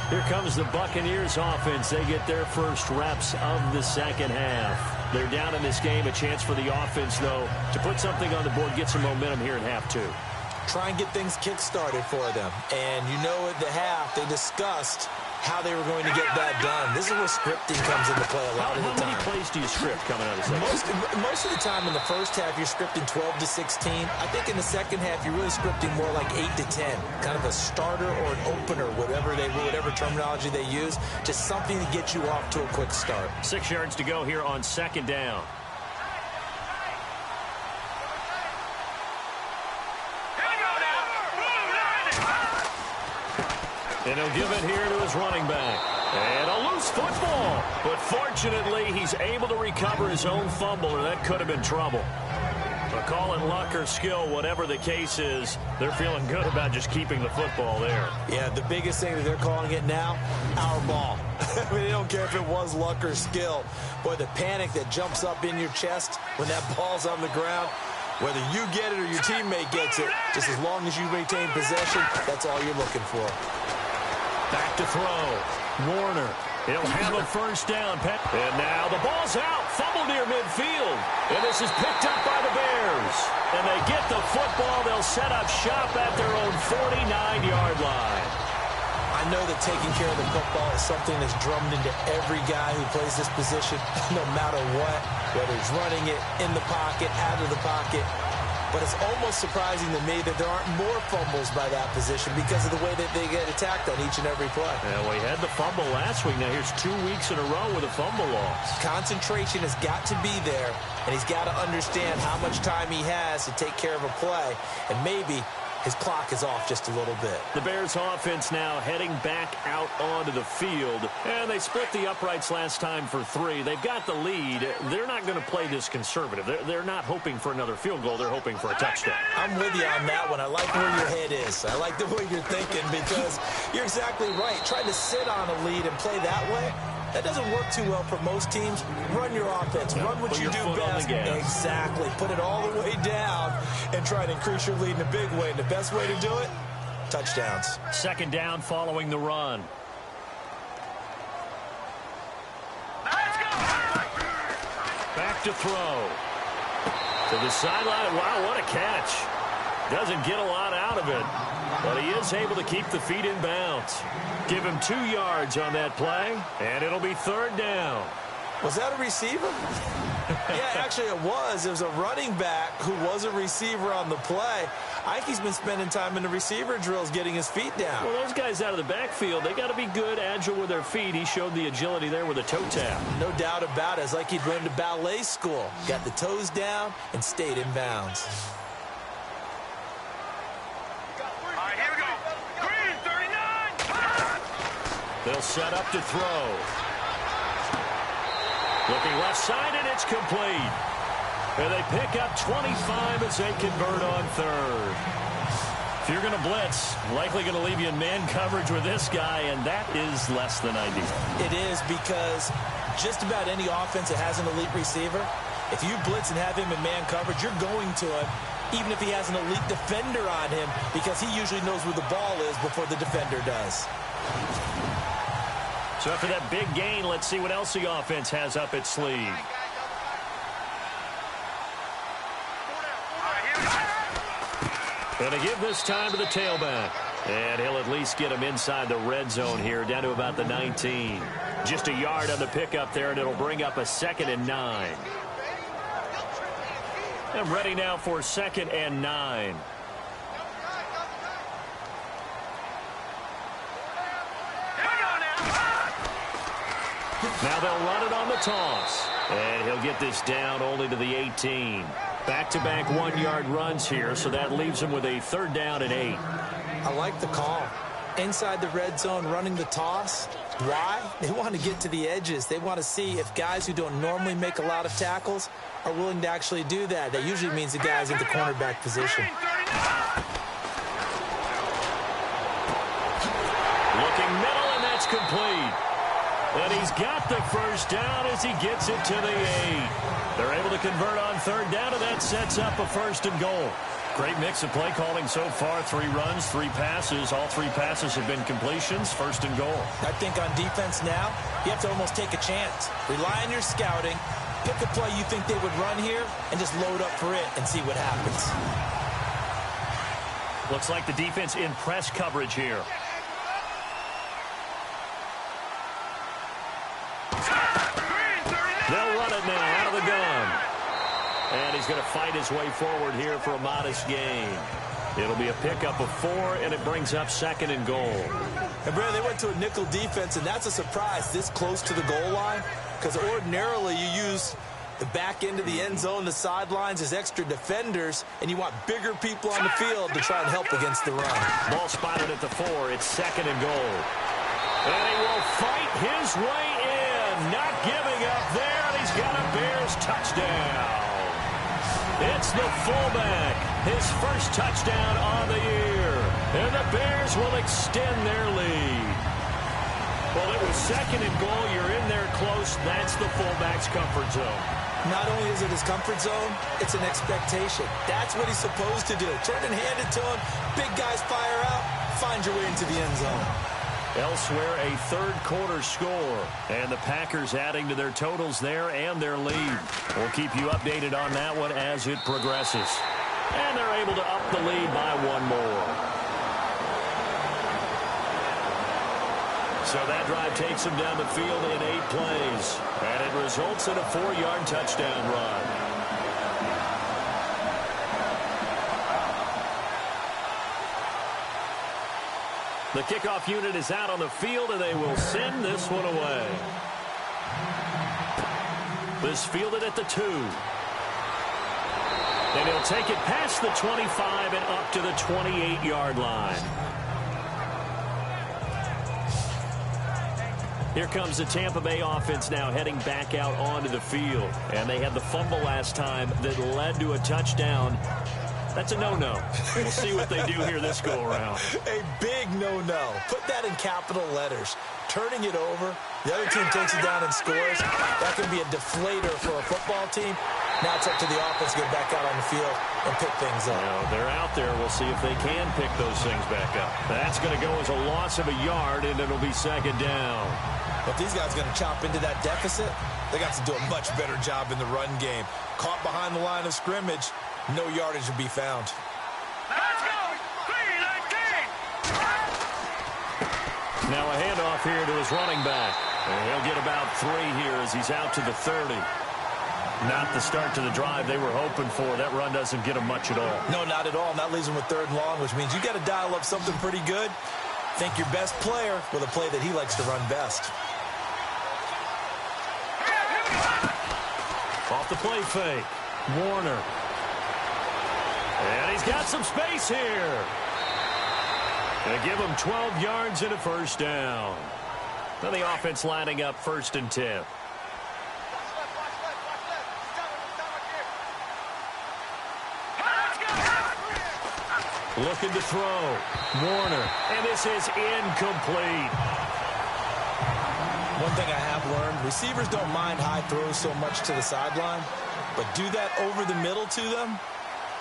Here comes the Buccaneers offense. They get their first reps of the second half. They're down in this game. A chance for the offense, though, to put something on the board, get some momentum here in half 2. Try and get things kick-started for them. And you know at the half, they discussed how they were going to get that done. This is where scripting comes into play a lot of the time. How many plays do you script coming out of the second? Most of the time in the first half, you're scripting 12 to 16. I think in the second half, you're really scripting more like 8 to 10. Kind of a starter or an opener, whatever terminology they use. Just something to get you off to a quick start. 6 yards to go here on second down. And he'll give it here to his running back. And a loose football. But fortunately, he's able to recover his own fumble, or that could have been trouble. But call it luck or skill, whatever the case is, they're feeling good about just keeping the football there. Yeah, the biggest thing that they're calling it now, our ball. I mean, they don't care if it was luck or skill. Boy, the panic that jumps up in your chest when that ball's on the ground, whether you get it or your teammate gets it, just as long as you maintain possession, that's all you're looking for. Back to throw. Warner. He'll have a first down. And now the ball's out. Fumble near midfield. And this is picked up by the Bears. And they get the football. They'll set up shop at their own 49-yard line. I know that taking care of the football is something that's drummed into every guy who plays this position, no matter what, whether he's running it, in the pocket, out of the pocket. but it's almost surprising to me that there aren't more fumbles by that position because of the way that they get attacked on each and every play. Yeah, we had the fumble last week. Now here's 2 weeks in a row with a fumble loss. Concentration has got to be there, and he's got to understand how much time he has to take care of a play, and maybe his clock is off just a little bit. The Bears offense now heading back out onto the field. And they split the uprights last time for 3. They've got the lead. They're not going to play this conservative. They're not hoping for another field goal. They're hoping for a touchdown. I'm with you on that one. I like where your head is. I like the way you're thinking because you're exactly right. Trying to sit on a lead and play that way, that doesn't work too well for most teams. Run your offense. Run what you do best. Exactly. Put it all the way down and try to increase your lead in a big way. And the best way to do it, touchdowns. Second down following the run. Back to throw. To the sideline. Wow, what a catch. Doesn't get a lot out of it, but he is able to keep the feet in bounds. Give him 2 yards on that play, and it'll be third down. Was that a receiver? Yeah, actually it was. It was a running back who was a receiver on the play. I think he's been spending time in the receiver drills getting his feet down. Well, those guys out of the backfield, they got to be good, agile with their feet. He showed the agility there with a toe tap. No doubt about it. It's like he'd run to ballet school. Got the toes down and stayed in bounds. All right, here we go. Green, 39. They'll set up to throw. Looking left side, and it's complete. And they pick up 25 as they convert on third. If you're going to blitz, likely going to leave you in man coverage with this guy, and that is less than ideal. It is because just about any offense that has an elite receiver, if you blitz and have him in man coverage, you're going to him, even if he has an elite defender on him, because he usually knows where the ball is before the defender does. So after that big gain, let's see what else the offense has up its sleeve. Going to give this time to the tailback. And he'll at least get him inside the red zone here, down to about the 19. Just a yard on the pickup there, and it'll bring up a 2nd and 9. I'm ready now for 2nd and 9. Now they'll run it on the toss. And he'll get this down only to the 18. Back-to-back 1-yard runs here, so that leaves him with a 3rd down and 8. I like the call. Inside the red zone, running the toss. Why? They want to get to the edges. They want to see if guys who don't normally make a lot of tackles are willing to actually do that. That usually means the guy's in the cornerback position. Looking middle, and that's complete. And he's got the first down as he gets it to the 8. They're able to convert on 3rd down, and that sets up a 1st and goal. Great mix of play calling so far. 3 runs, 3 passes. All 3 passes have been completions. 1st and goal. I think on defense now, you have to almost take a chance. Rely on your scouting. Pick a play you think they would run here, and just load up for it and see what happens. Looks like the defense in press coverage here. They'll run it now out of the gun. And he's going to fight his way forward here for a modest gain. It'll be a pickup of 4, and it brings up 2nd and goal. And, Brad, they went to a nickel defense, and that's a surprise this close to the goal line, because ordinarily you use the back end of the end zone, the sidelines as extra defenders, and you want bigger people on the field to try and help against the run. Ball spotted at the 4. It's 2nd and goal. And he will fight his way in, not giving up there, and he's got a Bears touchdown. It's the fullback, his first touchdown on the year, and the Bears will extend their lead. Well, it was 2nd and goal. You're in there close. That's the fullback's comfort zone. Not only is it his comfort zone, it's an expectation. That's what he's supposed to do. Turn and hand it to him. Big guys fire out. Find your way into the end zone. Elsewhere, a 3rd quarter score. And the Packers adding to their totals there and their lead. We'll keep you updated on that one as it progresses. And they're able to up the lead by 1 more. So that drive takes them down the field in 8 plays. And it results in a 4-yard touchdown run. The kickoff unit is out on the field, and they will send this one away. This fielded at the 2. And he'll take it past the 25 and up to the 28-yard line. Here comes the Tampa Bay offense now heading back out onto the field. And they had the fumble last time that led to a touchdown. That's a no-no. We'll see what they do here this go-around. A big no-no. Put that in capital letters. Turning it over, the other team takes it down and scores. That can be a deflator for a football team. Now it's up to the offense to get back out on the field and pick things up. Well, they're out there. We'll see if they can pick those things back up. That's going to go as a loss of a yard, and it'll be second down. But these guys are going to chop into that deficit. They got to do a much better job in the run game. Caught behind the line of scrimmage, no yardage will be found. Let's go! 3-19! Now a handoff here to his running back. And he'll get about 3 here as he's out to the 30. Not the start to the drive they were hoping for. That run doesn't get them much at all. No, not at all. And that leaves them with 3rd and long, which means you got to dial up something pretty good. Think your best player with a play that he likes to run best. Off the play fake. Warner. And he's got some space here. Going to give him 12 yards and a first down. Now the offense lining up 1st and 10. Looking to throw. Warner. And this is incomplete. One thing I have learned, receivers don't mind high throws so much to the sideline, but do that over the middle to them,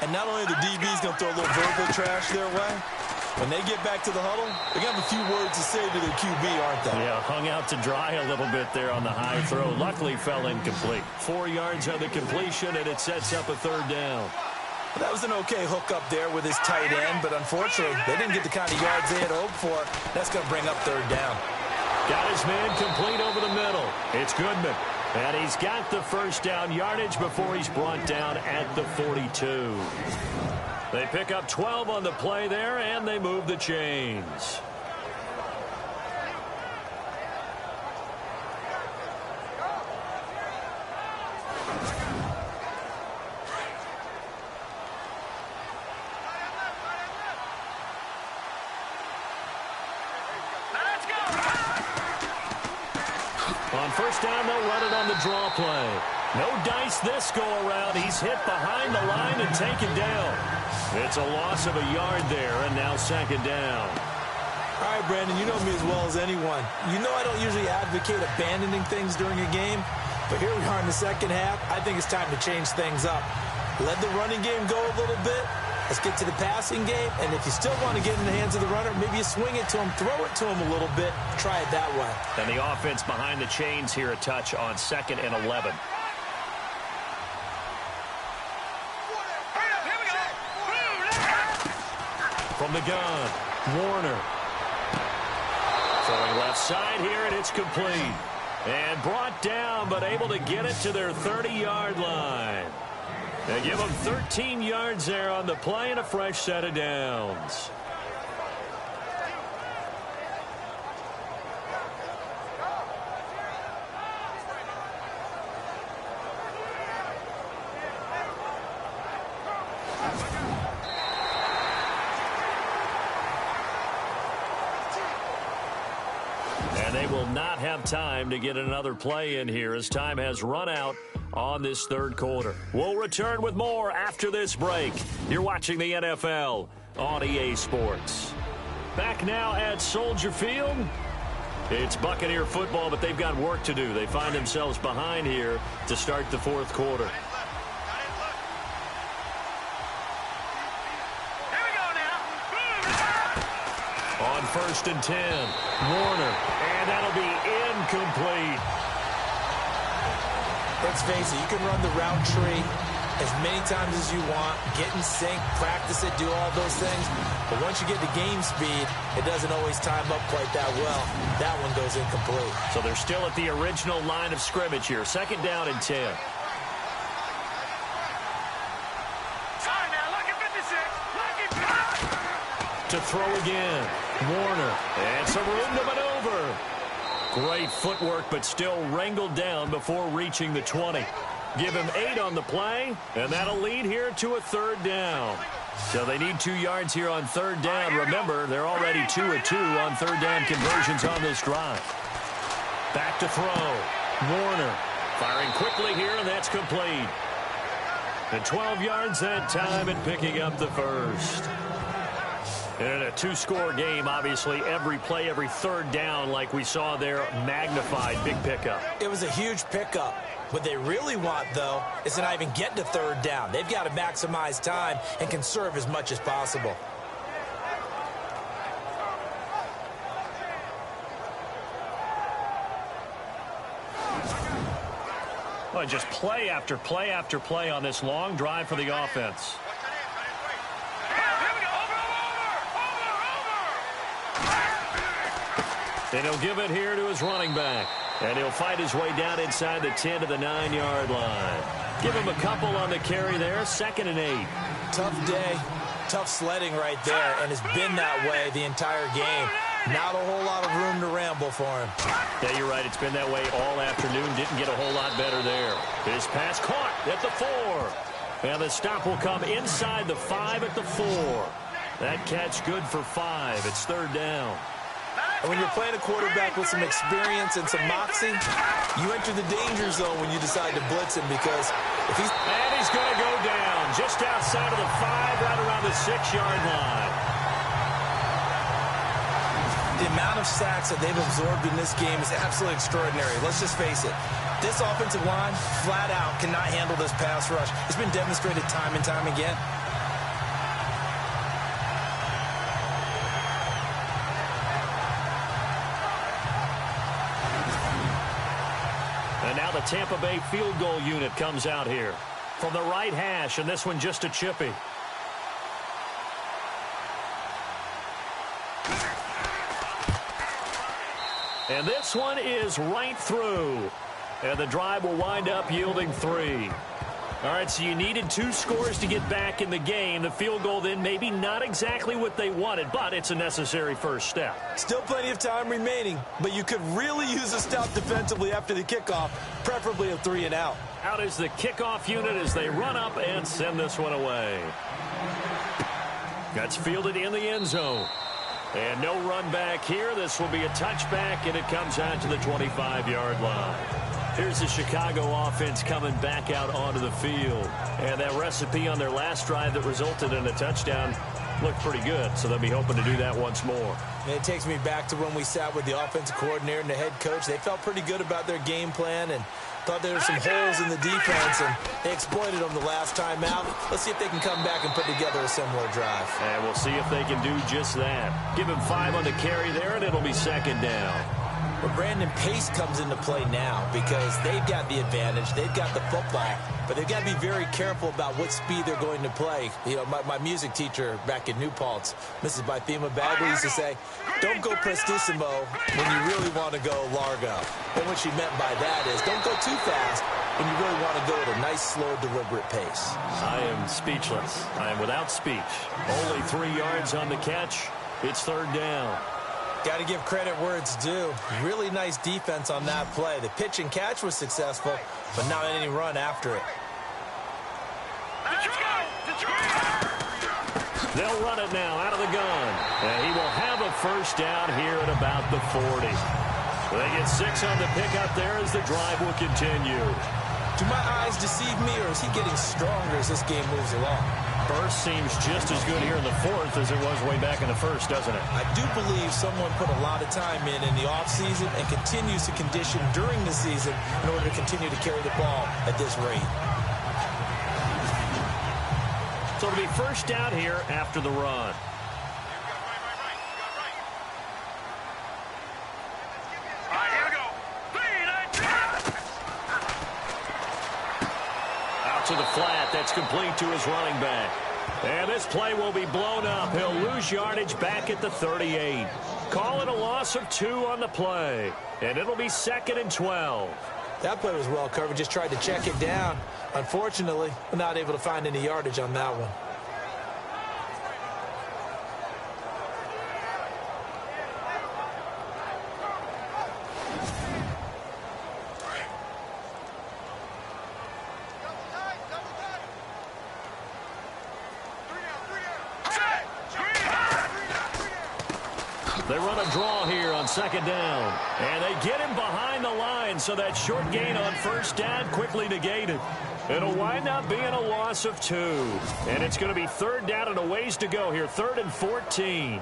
and not only the DB's going to throw a little verbal trash their way, when they get back to the huddle, they're going to have a few words to say to their QB, aren't they? Yeah, hung out to dry a little bit there on the high throw. Luckily fell incomplete. 4 yards on the completion, and it sets up a 3rd down. That was an okay hook up there with his tight end, but unfortunately, they didn't get the kind of yards they had hoped for. That's going to bring up 3rd down. Got his man complete over the middle. It's Goodman. And he's got the first down yardage before he's brought down at the 42. They pick up 12 on the play there, and they move the chains. On first down, they'll run it on the draw play. No dice this go-around. He's hit behind the line and taken down. It's a loss of a yard there, and now 2nd down. All right, Brandon, you know me as well as anyone. You know I don't usually advocate abandoning things during a game, but here we are in the 2nd half. I think it's time to change things up. Let the running game go a little bit. Let's get to the passing game, and if you still want to get in the hands of the runner, maybe you swing it to him, throw it to him a little bit, try it that way. And the offense behind the chains here a touch on 2nd and 11. From the gun, Warner. Throwing left side here, and it's complete. And brought down, but able to get it to their 30-yard line. They give them 13 yards there on the play and a fresh set of downs. And they will not have time to get another play in here as time has run out on this 3rd quarter. We'll return with more after this break. You're watching the NFL on EA Sports. Back now at Soldier Field. It's Buccaneer football, but they've got work to do. They find themselves behind here to start the 4th quarter. Here we go now. On 1st and 10, Warner, and that'll be incomplete. Let's face it, you can run the route tree as many times as you want, get in sync, practice it, do all those things. But once you get to game speed, it doesn't always time up quite that well. That one goes incomplete. So they're still at the original line of scrimmage here. 2nd down and 10. Sorry now, lucky 56. Lucky 56. To throw again. Warner. And some room to maneuver. Great footwork, but still wrangled down before reaching the 20. Give him 8 on the play, and that'll lead here to a 3rd down. So they need 2 yards here on 3rd down. Remember, they're already 2 of 2 on 3rd down conversions on this drive. Back to throw. Warner firing quickly here, and that's complete. And 12 yards that time and picking up the first. And in a 2-score game, obviously, every play, every 3rd down, like we saw there, magnified. Big pickup. It was a huge pickup. What they really want, though, is to not even get to 3rd down. They've got to maximize time and conserve as much as possible. Well, just play after play after play on this long drive for the offense. And he'll give it here to his running back. And he'll fight his way down inside the 10 to the 9-yard line. Give him a couple on the carry there. 2nd and 8. Tough day. Tough sledding right there. And it's been that way the entire game. Not a whole lot of room to ramble for him. Yeah, you're right. It's been that way all afternoon. Didn't get a whole lot better there. His pass caught at the 4. And the stop will come inside the 5 at the 4. That catch good for 5. It's 3rd down. And when you're playing a quarterback with some experience and some moxie, you enter the danger zone when you decide to blitz him, because if he's... And he's going to go down just outside of the 5, right around the 6-yard line. The amount of sacks that they've absorbed in this game is absolutely extraordinary. Let's just face it. This offensive line, flat out, cannot handle this pass rush. It's been demonstrated time and time again. And now the Tampa Bay field goal unit comes out here from the right hash, and this one just a chippy. And this one is right through. And the drive will wind up yielding 3. All right, so you needed 2 scores to get back in the game. The field goal then maybe not exactly what they wanted, but it's a necessary first step. Still plenty of time remaining, but you could really use a stop defensively after the kickoff, preferably a 3 and out. Out is the kickoff unit as they run up and send this one away. That's fielded in the end zone. And no run back here. This will be a touchback, and it comes out to the 25-yard line. Here's the Chicago offense coming back out onto the field. And that recipe on their last drive that resulted in a touchdown looked pretty good, so they'll be hoping to do that once more. And it takes me back to when we sat with the offensive coordinator and the head coach. They felt pretty good about their game plan and thought there were some holes in the defense, and they exploited them the last time out. Let's see if they can come back and put together a similar drive. And we'll see if they can do just that. Give him 5 on the carry there, and it'll be 2nd down. But Brandon, pace comes into play now because they've got the advantage. They've got the football, but they've got to be very careful about what speed they're going to play. You know, my music teacher back in New Paltz, Mrs. Bythema Bagley, used to say, don't go prestissimo when you really want to go largo. And what she meant by that is don't go too fast when you really want to go at a nice, slow, deliberate pace. I am speechless. I am without speech. Only 3 yards on the catch. It's 3rd down. Got to give credit where it's due. Really nice defense on that play. The pitch and catch was successful, but not any run after it. They'll run it now out of the gun. And he will have a first down here at about the 40. They get 6 on the pickup there as the drive will continue. Do my eyes deceive me, or is he getting stronger as this game moves along? Burst seems just as good here in the 4th as it was way back in the 1st, doesn't it? I do believe someone put a lot of time in the offseason and continues to condition during the season in order to continue to carry the ball at this rate. So it'll be first down here after the run. To the flat, that's complete to his running back. And this play will be blown up. He'll lose yardage back at the 38. Call it a loss of 2 on the play. And it'll be 2nd and 12. That play was well covered. Just tried to check it down. Unfortunately, we're not able to find any yardage on that one. They run a draw here on second down. And they get him behind the line, so that short gain on first down quickly negated. It'll wind up being a loss of 2. And it's going to be third down and a ways to go here. 3rd and 14.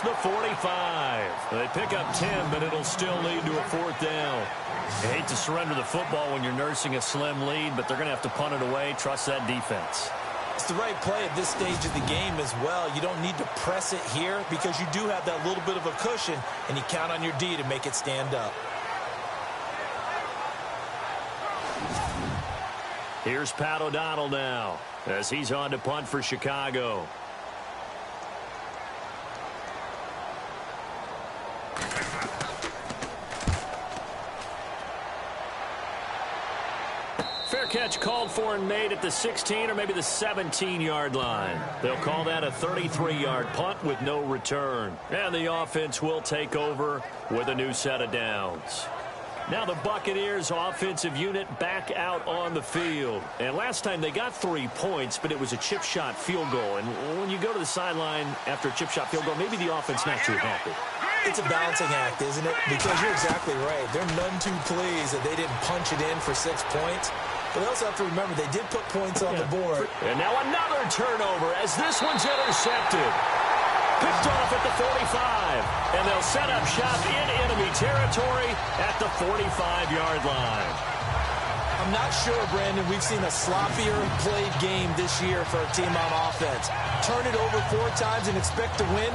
The 45. They pick up 10, but it'll still lead to a 4th down. You hate to surrender the football when you're nursing a slim lead, but they're going to have to punt it away. Trust that defense. It's the right play at this stage of the game as well. You don't need to press it here because you do have that little bit of a cushion, and you count on your D to make it stand up. Here's Pat O'Donnell now as he's on to punt for Chicago. Fair catch called for and made at the 16 or maybe the 17-yard line. They'll call that a 33-yard punt with no return. And the offense will take over with a new set of downs. Now the Buccaneers offensive unit back out on the field. And last time they got 3 points, but it was a chip shot field goal. And when you go to the sideline after a chip shot field goal, maybe the offense not too happy. It's a balancing act, isn't it? Because you're exactly right. They're none too pleased that they didn't punch it in for 6 points. But they also have to remember they did put points on the board. And now another turnover as this one's intercepted. Picked off at the 45. And they'll set up shop in enemy territory at the 45-yard line. I'm not sure, Brandon, we've seen a sloppier played game this year for a team on offense. Turn it over 4 times and expect to win?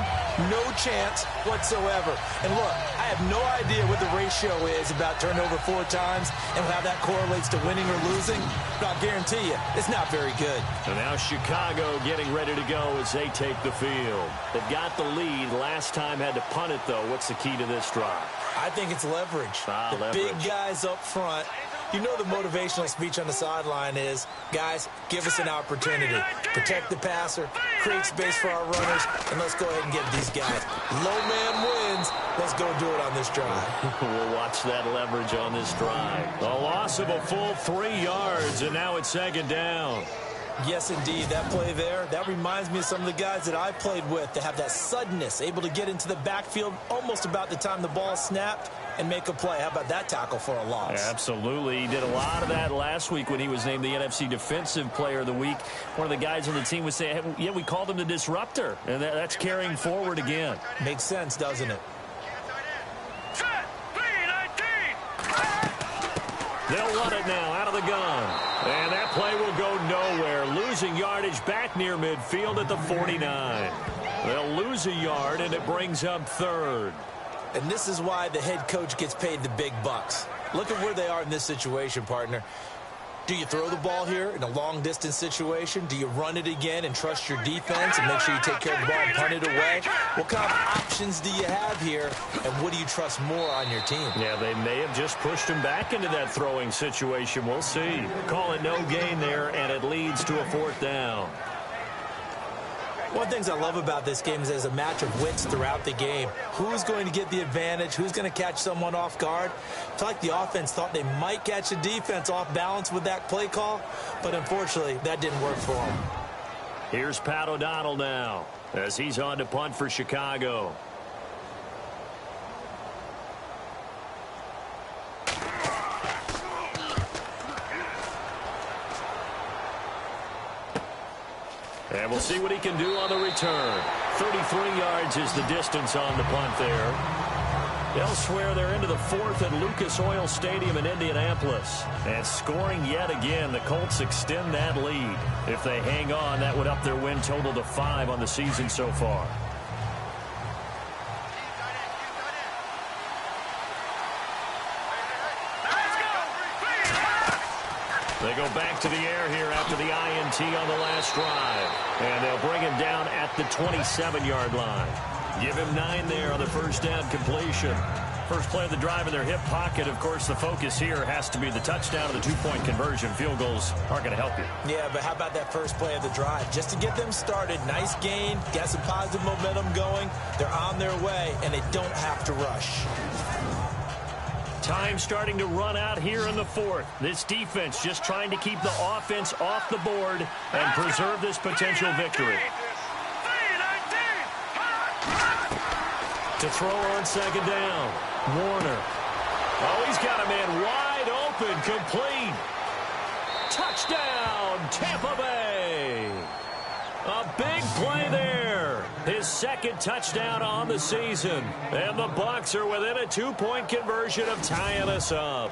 No chance whatsoever. And look, I have no idea what the ratio is about turning over 4 times and how that correlates to winning or losing. But I'll guarantee you, it's not very good. And now Chicago getting ready to go as they take the field. They've got the lead. Last time had to punt it, though. What's the key to this drive? I think it's leverage. Leverage. Big guys up front. You know the motivational speech on the sideline is, guys, give us an opportunity. Protect the passer, create space for our runners, and let's go ahead and get these guys. Low man wins. Let's go do it on this drive. We'll watch that leverage on this drive. A loss of a full 3 yards, and now it's second down. Yes, indeed. That play there, that reminds me of some of the guys that I played with that have that suddenness, able to get into the backfield almost about the time the ball snapped and make a play. How about that tackle for a loss? Absolutely. He did a lot of that last week when he was named the NFC Defensive Player of the Week. One of the guys on the team would say, hey, yeah, we called him the disruptor, and that's carrying forward again. Makes sense, doesn't it? They'll run it now out of the gun. And that play will go nowhere. Losing yardage back near midfield at the 49. They'll lose a yard, and it brings up 3rd. And this is why the head coach gets paid the big bucks. Look at where they are in this situation, partner. Do you throw the ball here in a long-distance situation? Do you run it again and trust your defense and make sure you take care of the ball and punt it away? What kind of options do you have here, and what do you trust more on your team? Yeah, they may have just pushed him back into that throwing situation. We'll see. Call it no gain there, and it leads to a 4th down. One of the things I love about this game is there's a match of wits throughout the game. Who's going to get the advantage? Who's going to catch someone off guard? I feel like the offense thought they might catch the defense off balance with that play call, but unfortunately, that didn't work for them. Here's Pat O'Donnell now as he's on to punt for Chicago. And we'll see what he can do on the return. 33 yards is the distance on the punt there. Elsewhere, they're into the 4th at Lucas Oil Stadium in Indianapolis. And scoring yet again, the Colts extend that lead. If they hang on, that would up their win total to 5 on the season so far. They go back to the air here after the INT on the last drive. And they'll bring him down at the 27-yard line. Give him 9 there on the first down completion. First play of the drive in their hip pocket. Of course, the focus here has to be the touchdown and the two-point conversion. Field goals aren't going to help you. Yeah, but how about that first play of the drive? Just to get them started, nice gain, got some positive momentum going. They're on their way, and they don't have to rush. Time starting to run out here in the fourth. This defense just trying to keep the offense off the board and preserve this potential victory. To throw on second down, Warner. Oh, he's got a man wide open, complete. Touchdown, Tampa Bay. A big play there. His second touchdown on the season. And the Bucs are within a two-point conversion of tying us up.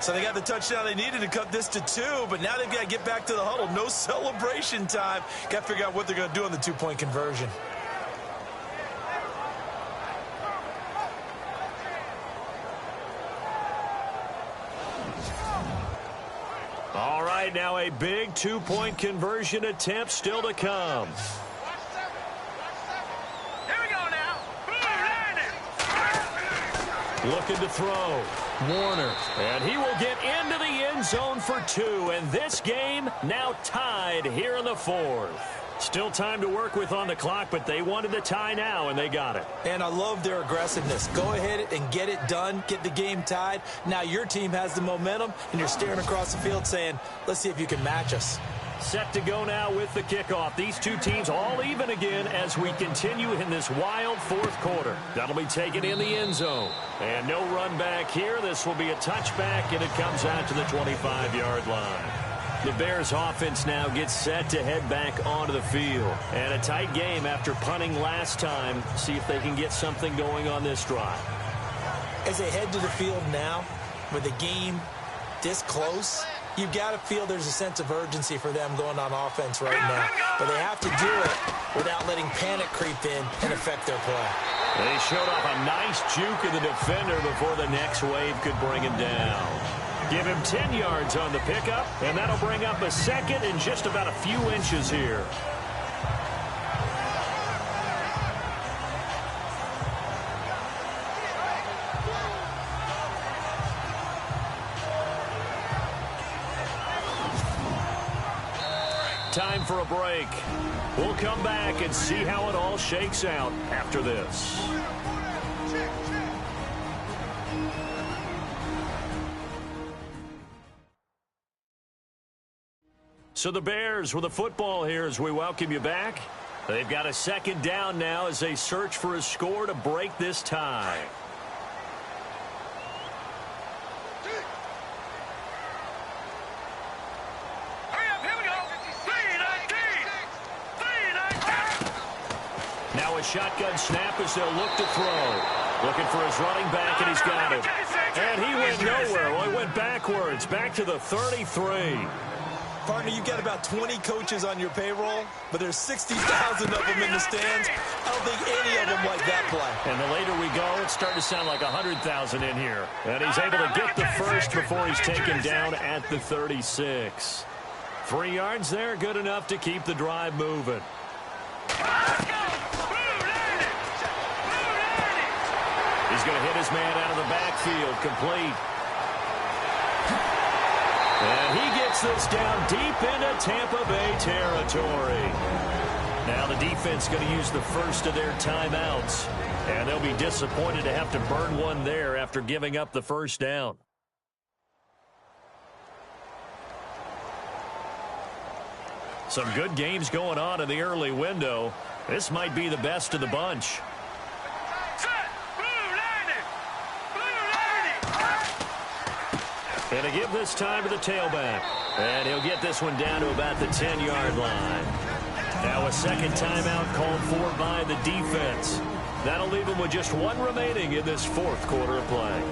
So they got the touchdown they needed to cut this to 2, but now they've got to get back to the huddle. No celebration time. Got to figure out what they're going to do on the two-point conversion. All right, now a big two-point conversion attempt still to come. Here we go now. Looking to throw. Warner. And he will get into the end zone for 2. And this game now tied here in the fourth. Still time to work with on the clock, but they wanted the tie now, and they got it. And I love their aggressiveness. Go ahead and get it done. Get the game tied. Now your team has the momentum, and you're staring across the field saying, let's see if you can match us. Set to go now with the kickoff. These two teams all even again as we continue in this wild fourth quarter. That'll be taken in the end zone. And no run back here. This will be a touchback, and it comes out to the 25-yard line. The Bears offense now gets set to head back onto the field. And a tight game after punting last time. See if they can get something going on this drive. As they head to the field now, with the game this close, you've got to feel there's a sense of urgency for them going on offense right now. But they have to do it without letting panic creep in and affect their play. They showed off a nice juke of the defender before the next wave could bring him down. Give him 10 yards on the pickup, and that'll bring up a second in just about a few inches here. Time for a break. We'll come back and see how it all shakes out after this. So the Bears with a football here as we welcome you back. They've got a second down now as they search for a score to break this tie. Hurry up, here we go. 3-19. Now a shotgun snap as they'll look to throw. Looking for his running back, and he's got it. And he went nowhere. Well, he went backwards, back to the 33. Partner, you've got about 20 coaches on your payroll, but there's 60,000 of them in the stands. I don't think any of them like that play. And the later we go, it's starting to sound like 100,000 in here. And he's able to get the first before he's taken down at the 36. 3 yards there, good enough to keep the drive moving. He's going to hit his man out of the backfield, complete. And he gets this down deep into Tampa Bay territory. Now the defense going to use the first of their timeouts. And they'll be disappointed to have to burn one there after giving up the first down. Some good games going on in the early window. This might be the best of the bunch. And to give this time to the tailback. And he'll get this one down to about the 10-yard line. Now a second timeout called for by the defense. That'll leave him with just one remaining in this fourth quarter of play.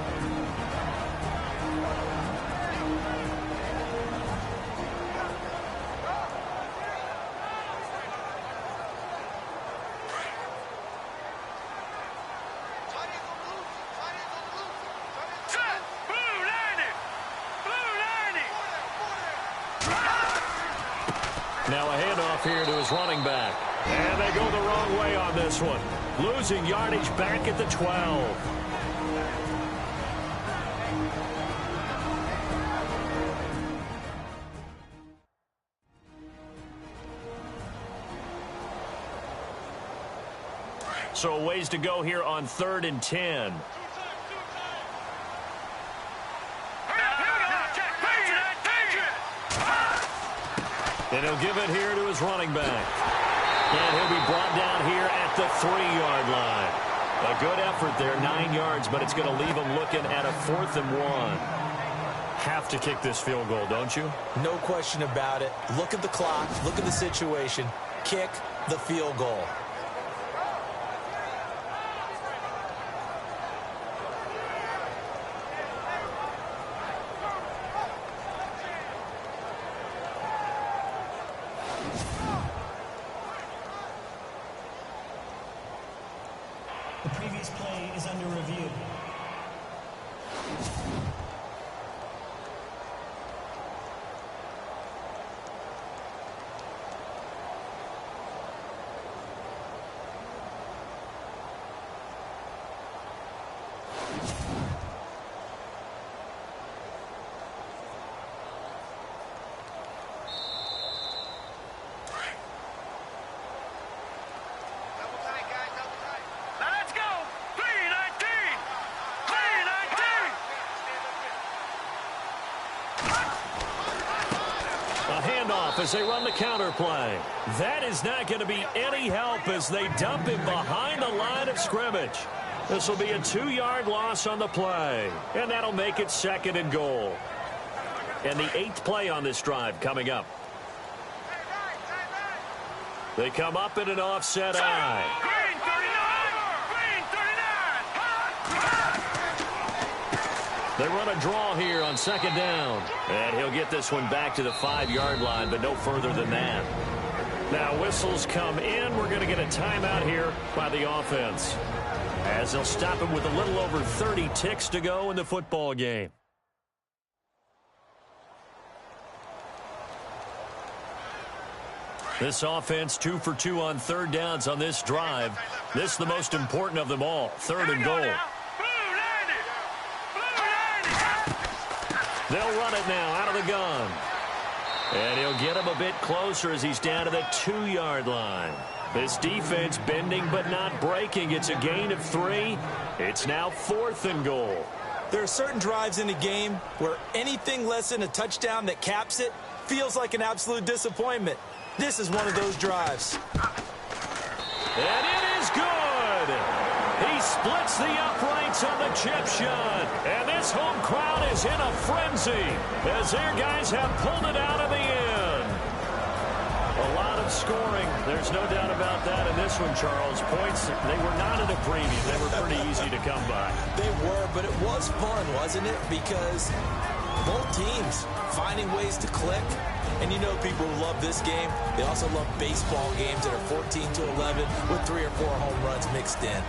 Now a handoff here to his running back. And they go the wrong way on this one. Losing yardage back at the 12. So a ways to go here on 3rd and 10. And he'll give it here to his running back. And he'll be brought down here at the 3-yard line. A good effort there, 9 yards, but it's going to leave him looking at a 4th and 1. Have to kick this field goal, don't you? No question about it. Look at the clock. Look at the situation. Kick the field goal. The previous play is under review. As they run the counter play. That is not going to be any help as they dump him behind the line of scrimmage. This will be a 2-yard loss on the play, and that'll make it 2nd and goal. And the 8th play on this drive coming up. They come up in an offset eye. They run a draw here on 2nd down. And he'll get this one back to the 5-yard line, but no further than that. Now whistles come in. We're going to get a timeout here by the offense, as they'll stop him with a little over 30 ticks to go in the football game. This offense 2 for 2 on 3rd downs on this drive. This is the most important of them all, 3rd and goal. They'll run it now out of the gun. And he'll get him a bit closer as he's down to the 2-yard line. This defense bending but not breaking. It's a gain of 3. It's now 4th and goal. There are certain drives in the game where anything less than a touchdown that caps it feels like an absolute disappointment. This is one of those drives. And it is good. He splits the uprights on the chip shot. And this home crowd is in a frenzy as their guys have pulled it out of the end. A lot of scoring. There's no doubt about that in this one, Charles. Points, they were not in a preview. They were pretty easy to come by. They were, but it was fun, wasn't it? Because both teams finding ways to click. And you know people who love this game, they also love baseball games that are 14-11 with 3 or 4 home runs mixed in.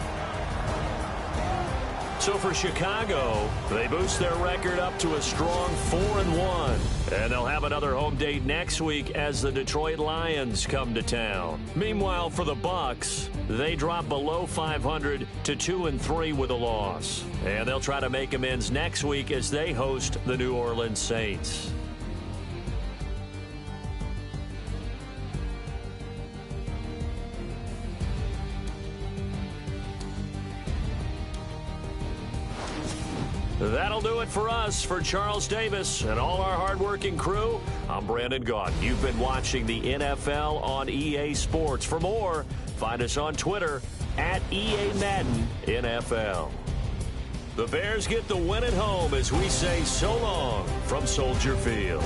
So for Chicago, they boost their record up to a strong 4-1. And they'll have another home date next week as the Detroit Lions come to town. Meanwhile, for the Bucs, they drop below 500 to 2-3 with a loss. And they'll try to make amends next week as they host the New Orleans Saints. That'll do it for us. For Charles Davis and all our hardworking crew, I'm Brandon Gaughan. You've been watching the NFL on EA Sports. For more, find us on Twitter at EA Madden NFL. The Bears get the win at home as we say so long from Soldier Field.